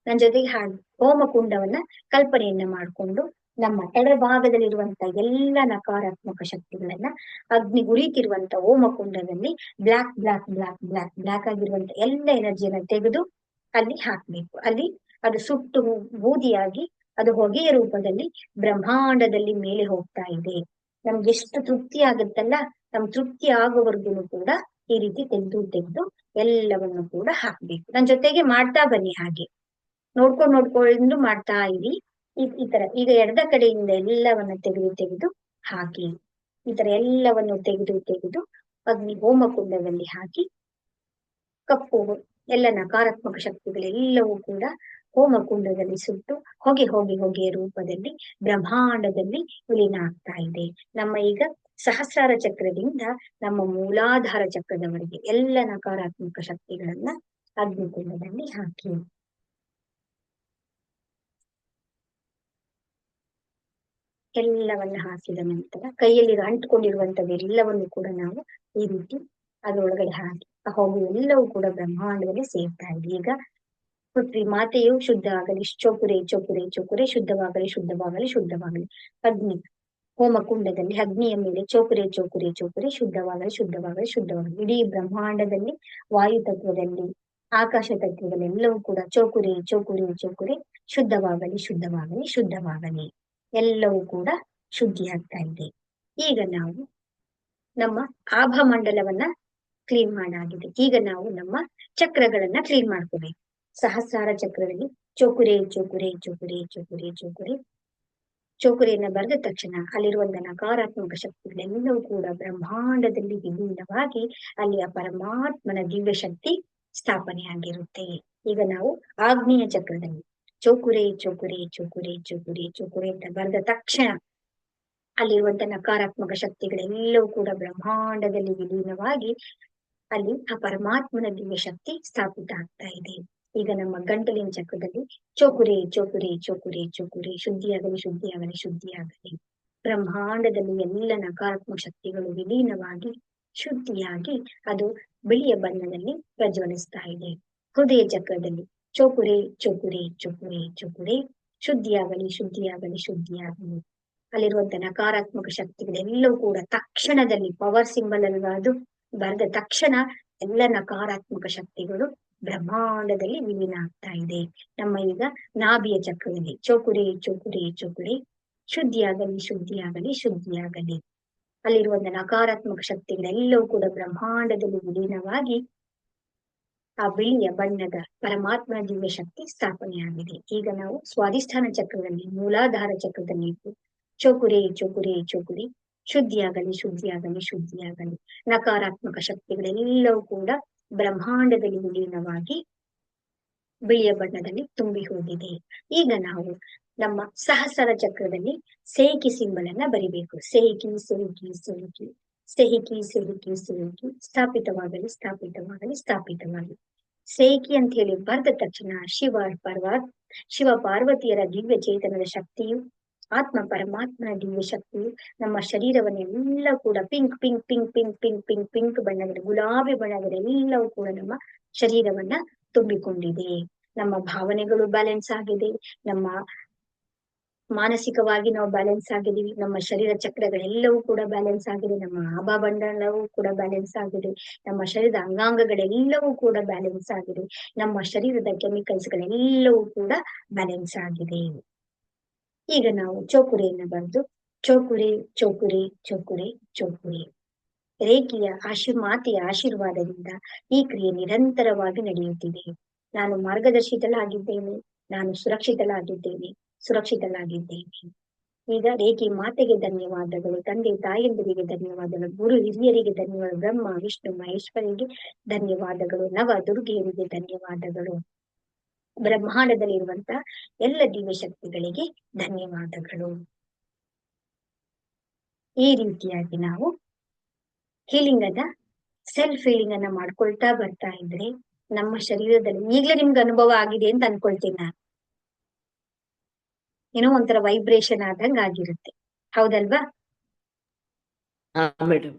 ನನ್ನ ಜೊತೆಗೆ ಹಾಗೆ ಹೋಮಕುಂಡವನ್ನ ಕಲ್ಪನೆಯನ್ನ ಮಾಡಿಕೊಂಡು ನಮ್ಮ ಎಡಭಾಗದಲ್ಲಿರುವಂತ ಎಲ್ಲ ನಕಾರಾತ್ಮಕ ಶಕ್ತಿಗಳನ್ನ ಅಗ್ನಿ ಉರಿತಿರುವಂತ ಹೋಮಕುಂಡದಲ್ಲಿ block block block block block ಆಗಿರುವಂತ ಎಲ್ಲ ಎನರ್ಜಿಯನ್ನ ತೆಗೆದು ಅಲ್ಲಿ ಹಾಕ್ಬೇಕು. ಅಲ್ಲಿ ಅದು ಸುಟ್ಟು ಬೂದಿಯಾಗಿ ಅದು ಹೊಗೆಯ ರೂಪದಲ್ಲಿ ಬ್ರಹ್ಮಾಂಡದಲ್ಲಿ ಮೇಲೆ ಹೋಗ್ತಾ ಇದೆ. ನಮ್ಗೆ ಎಷ್ಟು ತೃಪ್ತಿ ಆಗುತ್ತಲ್ಲ, ನಮ್ ತೃಪ್ತಿ ಆಗೋವರೆಗೂ ಕೂಡ ಈ ರೀತಿ ತೆಗೆದು ತೆಗೆದು ಎಲ್ಲವನ್ನು ಕೂಡ ಹಾಕ್ಬೇಕು. ನನ್ ಜೊತೆಗೆ ಮಾಡ್ತಾ ಬನ್ನಿ. ಹಾಗೆ ನೋಡ್ಕೊಂಡು ಮಾಡ್ತಾ ಇರಿ. ಈ ತರ ಈಗ ಎಡದ ಕಡೆಯಿಂದ ಎಲ್ಲವನ್ನ ತೆಗೆದು ತೆಗೆದು ಹಾಕಿ. ಈ ತರ ಎಲ್ಲವನ್ನು ತೆಗೆದು ತೆಗೆದು ಅಗ್ನಿ ಹೋಮಕುಂಡದಲ್ಲಿ ಹಾಕಿ ಕಪ್ಪು ಎಲ್ಲ ನಕಾರಾತ್ಮಕ ಶಕ್ತಿಗಳೆಲ್ಲವೂ ಕೂಡ ಹೋಮಕುಂಡದಲ್ಲಿ ಸುಟ್ಟು ಹೊಗೆ ಹೊಗೆ ಹೊಗೆಯ ರೂಪದಲ್ಲಿ ಬ್ರಹ್ಮಾಂಡದಲ್ಲಿ ವಿಲೀನ ಆಗ್ತಾ ಇದೆ. ನಮ್ಮ ಈಗ ಸಹಸ್ರಾರ ಚಕ್ರದಿಂದ ನಮ್ಮ ಮೂಲಾಧಾರ ಚಕ್ರದವರೆಗೆ ಎಲ್ಲ ನಕಾರಾತ್ಮಕ ಶಕ್ತಿಗಳನ್ನ ಅಗ್ನಿಕುಂಡದಲ್ಲಿ ಹಾಕಿ. ಎಲ್ಲವನ್ನ ಹಾಕಿದ ನಂತರ ಕೈಯಲ್ಲಿ ಅಂಟ್ಕೊಂಡಿರುವಂತವೆಲ್ಲವನ್ನು ಕೂಡ ನಾವು ಈ ರೀತಿ ಅದರೊಳಗಡೆ ಹಾಕಿ ಆ ಹೊಗೆ ಎಲ್ಲವೂ ಕೂಡ ಬ್ರಹ್ಮಾಂಡದಲ್ಲಿ ಸೇರ್ತಾ ಇದೆ. ಈಗ ಪೃಥ್ವಿ ಮಾತೆಯು ಶುದ್ಧ ಆಗಲಿ, ಚೌಕುರೆ ಚೌಕುರೆ ಚೌಕುರೆ ಶುದ್ಧವಾಗಲಿ ಶುದ್ಧವಾಗಲಿ ಶುದ್ಧವಾಗಲಿ. ಅಗ್ನಿ ಹೋಮಕುಂಡದಲ್ಲಿ ಅಗ್ನಿಯ ಮೇಲೆ ಚೌಕುರೆ ಚೌಕುರೆ ಚೌಕುರೆ ಶುದ್ಧವಾಗಲಿ ಶುದ್ಧವಾಗಲಿ ಶುದ್ಧವಾಗಲಿ. ಇಡೀ ಬ್ರಹ್ಮಾಂಡದಲ್ಲಿ ವಾಯು ತತ್ವದಲ್ಲಿ ಆಕಾಶ ತತ್ವದಲ್ಲೆಲ್ಲವೂ ಕೂಡ ಚೌಕುರೆ ಚೌಕುರೆ ಚೌಕುರೆ ಶುದ್ಧವಾಗಲಿ ಶುದ್ಧವಾಗಲಿ ಶುದ್ಧವಾಗಲಿ. ಎಲ್ಲವೂ ಕೂಡ ಶುದ್ಧಿ ಆಗ್ತಾ ಇದೆ. ಈಗ ನಾವು ನಮ್ಮ ಆಭಾಮಂಡಲವನ್ನ ಕ್ಲೀನ್ ಮಾಡಾಗಿದೆ. ಈಗ ನಾವು ನಮ್ಮ ಚಕ್ರಗಳನ್ನ ಕ್ಲೀನ್ ಮಾಡ್ಕೋಬೇಕು. ಸಹಸ್ರಾರ ಚಕ್ರದಲ್ಲಿ ಚೌಕುರೆ ಚೌಕುರೆ ಚೌಕುರೆ ಚೌಕುರೆ ಚೌಕುರೆ ಚೌಕುರೆಯನ್ನ ಬರೆದ ತಕ್ಷಣ ಅಲ್ಲಿರುವಂತ ನಕಾರಾತ್ಮಕ ಶಕ್ತಿಗಳೆಲ್ಲವೂ ಕೂಡ ಬ್ರಹ್ಮಾಂಡದಲ್ಲಿ ವಿಲೀನವಾಗಿ ಅಲ್ಲಿ ಆ ಪರಮಾತ್ಮನ ದಿವ್ಯ ಶಕ್ತಿ ಸ್ಥಾಪನೆ ಆಗಿರುತ್ತೆ. ಈಗ ನಾವು ಆಗ್ನೇಯ ಚಕ್ರದಲ್ಲಿ ಚೌಕುರೆ ಚೌಕುರೆ ಚೌಕುರೆ ಚೌಕುರೆ ಚೌಕುರೆ ಅಂತ ಬರೆದ ತಕ್ಷಣ ಅಲ್ಲಿರುವಂತ ನಕಾರಾತ್ಮಕ ಶಕ್ತಿಗಳೆಲ್ಲವೂ ಕೂಡ ಬ್ರಹ್ಮಾಂಡದಲ್ಲಿ ವಿಲೀನವಾಗಿ ಅಲ್ಲಿ ಆ ಪರಮಾತ್ಮನ ದಿವ್ಯ ಶಕ್ತಿ ಸ್ಥಾಪಿತ ಆಗ್ತಾ ಇದೆ. ಈಗ ನಮ್ಮ ಗಂಟಲಿನ ಚಕ್ರದಲ್ಲಿ ಚೌಕುರೆ ಚೌಕುರೆ ಚೌಕುರೆ ಚೌಕುರೆ ಶುದ್ಧಿಯಾಗಲಿ ಶುದ್ಧಿಯಾಗಲಿ ಶುದ್ಧಿಯಾಗಲಿ. ಬ್ರಹ್ಮಾಂಡದಲ್ಲಿ ಎಲ್ಲ ನಕಾರಾತ್ಮಕ ಶಕ್ತಿಗಳು ವಿಲೀನವಾಗಿ ಶುದ್ಧಿಯಾಗಿ ಅದು ಬಿಳಿಯ ಬಣ್ಣದಲ್ಲಿ ಪ್ರಜ್ವಲಿಸ್ತಾ ಇದೆ. ಹೃದಯ ಚಕ್ರದಲ್ಲಿ ಚೌಕುರೆ ಚೌಕುರೆ ಚೌಕುರೆ ಚೌಕುರೆ ಶುದ್ಧಿಯಾಗಲಿ ಶುದ್ಧಿಯಾಗಲಿ ಶುದ್ಧಿಯಾಗಲಿ. ಅಲ್ಲಿರುವಂತ ನಕಾರಾತ್ಮಕ ಶಕ್ತಿಗಳೆಲ್ಲವೂ ಕೂಡ ತಕ್ಷಣದಲ್ಲಿ ಪವರ್ ಸಿಂಬಲ್ ಅಲ್ವಾ ಅದು, ಬರೆದ ತಕ್ಷಣ ಎಲ್ಲ ನಕಾರಾತ್ಮಕ ಶಕ್ತಿಗಳು ಬ್ರಹ್ಮಾಂಡದಲ್ಲಿ ವಿಲೀನ ಆಗ್ತಾ ಇದೆ. ನಮ್ಮ ಈಗ ನಾಭಿಯ ಚಕ್ರದಲ್ಲಿ ಚೋಕುರೆ ಚೋಕುರೆ ಚೋಕುರೆ, ಶುದ್ಧಿಯಾಗಲಿ ಶುದ್ಧಿಯಾಗಲಿ ಶುದ್ಧಿಯಾಗಲಿ. ಅಲ್ಲಿರುವಂತ ನಕಾರಾತ್ಮಕ ಶಕ್ತಿಗಳೆಲ್ಲವೂ ಕೂಡ ಬ್ರಹ್ಮಾಂಡದಲ್ಲಿ ವಿಲೀನವಾಗಿ ಆ ಬಿಳಿಯ ಬಣ್ಣದ ಪರಮಾತ್ಮನ ದಿವ್ಯ ಶಕ್ತಿ ಸ್ಥಾಪನೆಯಾಗಿದೆ. ಈಗ ನಾವು ಸ್ವಾಧಿಷ್ಠಾನ ಚಕ್ರದಲ್ಲಿ ಮೂಲಾಧಾರ ಚಕ್ರದಲ್ಲಿ ಇಟ್ಟು ಚೋಕುರೆ ಚೋಕುರೆ ಚೋಕುರೆ, ಶುದ್ಧಿಯಾಗಲಿ ಶುದ್ಧಿಯಾಗಲಿ ಶುದ್ಧಿಯಾಗಲಿ. ನಕಾರಾತ್ಮಕ ಶಕ್ತಿಗಳೆಲ್ಲವೂ ಕೂಡ ಬ್ರಹ್ಮಾಂಡದಲ್ಲಿ ವಿಲೀನವಾಗಿ ಬಿಳಿಯ ಬಣ್ಣದಲ್ಲಿ ತುಂಬಿ ಹೋಗಿದೆ. ಈಗ ನಾವು ನಮ್ಮ ಸಹಸ್ರ ಚಕ್ರದಲ್ಲಿ ಸೇಹಿಕಿ ಸಿಂಬಲ್ ಅನ್ನ ಬರಿಬೇಕು. ಸೇಹಿಕಿ ಸೇಹಿಕಿ ಸೇಹಿಕಿ ಸೇಹಿಕಿ ಸೇಹಿಕಿ ಸೇಹಿಕಿ, ಸ್ಥಾಪಿತವಾಗಲಿ ಸ್ಥಾಪಿತವಾಗಲಿ ಸ್ಥಾಪಿತವಾಗಲಿ. ಸೇಹಿಕಿ ಅಂತ ಹೇಳಿ ಬರೆದ ತಕ್ಷಣ ಶಿವ ಪಾರ್ವತಿಯರ ದಿವ್ಯ ಚೇತನದ ಶಕ್ತಿಯು, ಆತ್ಮ ಪರಮಾತ್ಮನ ದಿವ್ಯ ಶಕ್ತಿಯು ನಮ್ಮ ಶರೀರವನ್ನೆಲ್ಲ ಕೂಡ pink pink pink pink pink pink pink ಬಣ್ಣಗಳ, ಗುಲಾಬಿ ಬಣ್ಣಗಳೆಲ್ಲವೂ ಕೂಡ ನಮ್ಮ ಶರೀರವನ್ನ ತುಂಬಿಕೊಂಡಿದೆ. ನಮ್ಮ ಭಾವನೆಗಳು ಬ್ಯಾಲೆನ್ಸ್ ಆಗಿದೆ, ನಮ್ಮ ಮಾನಸಿಕವಾಗಿ ನಾವು ಬ್ಯಾಲೆನ್ಸ್ ಆಗಿದ್ದೀವಿ, ನಮ್ಮ ಶರೀರ ಚಕ್ರಗಳೆಲ್ಲವೂ ಕೂಡ ಬ್ಯಾಲೆನ್ಸ್ ಆಗಿದೆ, ನಮ್ಮ ಆಭಾಬಂಡಲವೂ ಕೂಡ ಬ್ಯಾಲೆನ್ಸ್ ಆಗಿದೆ, ನಮ್ಮ ಶರೀರದ ಅಂಗಾಂಗಗಳೆಲ್ಲವೂ ಕೂಡ ಬ್ಯಾಲೆನ್ಸ್ ಆಗಿದೆ, ನಮ್ಮ ಶರೀರದ ಕೆಮಿಕಲ್ಸ್ ಗಳೆಲ್ಲವೂ ಕೂಡ ಬ್ಯಾಲೆನ್ಸ್ ಆಗಿದೆ. ಈಗ ನಾವು ಚೋಕುರೆಯನ್ನು ಬರೆದು ಚೋಕುರೆ ಚೋಕುರೆ ಚೋಕುರೆ ಚೋಕುರೆ, ರೇಖೆಯ ಮಾತೆಯ ಆಶೀರ್ವಾದದಿಂದ ಈ ಕ್ರಿಯೆ ನಿರಂತರವಾಗಿ ನಡೆಯುತ್ತಿದೆ. ನಾನು ಮಾರ್ಗದರ್ಶಿತಳಾಗಿದ್ದೇನೆ, ನಾನು ಸುರಕ್ಷಿತಳಾಗಿದ್ದೇನೆ. ಈಗ ರೇಖೆ ಮಾತೆಗೆ ಧನ್ಯವಾದಗಳು, ತಂದೆ ತಾಯಂದಿರಿಗೆ ಧನ್ಯವಾದಗಳು, ಗುರು ಹಿರಿಯರಿಗೆ ಧನ್ಯವಾದ, ಬ್ರಹ್ಮ ವಿಷ್ಣು ಮಹೇಶ್ವರಿಗೆ ಧನ್ಯವಾದಗಳು, ನವ ದುರ್ಗೆಯರಿಗೆ ಧನ್ಯವಾದಗಳು, ಬ್ರಹ್ಮಾಂಡದಲ್ಲಿರುವಂತ ಎಲ್ಲ ದಿವ್ಯ ಶಕ್ತಿಗಳಿಗೆ ಧನ್ಯವಾದಗಳು. ಈ ರೀತಿಯಾಗಿ ನಾವು ಹೀಲಿಂಗ್ ಅನ್ನ, ಸೆಲ್ಫ್ ಹೀಲಿಂಗ್ ಅನ್ನ ಮಾಡ್ಕೊಳ್ತಾ ಬರ್ತಾ ಇದ್ರೆ ನಮ್ಮ ಶರೀರದಲ್ಲಿ ಈಗಲೇ ನಿಮ್ಗೆ ಅನುಭವ ಆಗಿದೆ ಅಂತ ಅನ್ಕೊಳ್ತೀನಿ ನಾನು. ಏನೋ ಒಂಥರ ವೈಬ್ರೇಷನ್ ಆದಂಗ ಆಗಿರುತ್ತೆ, ಹೌದಲ್ವಾ? ಮೇಡಮ್.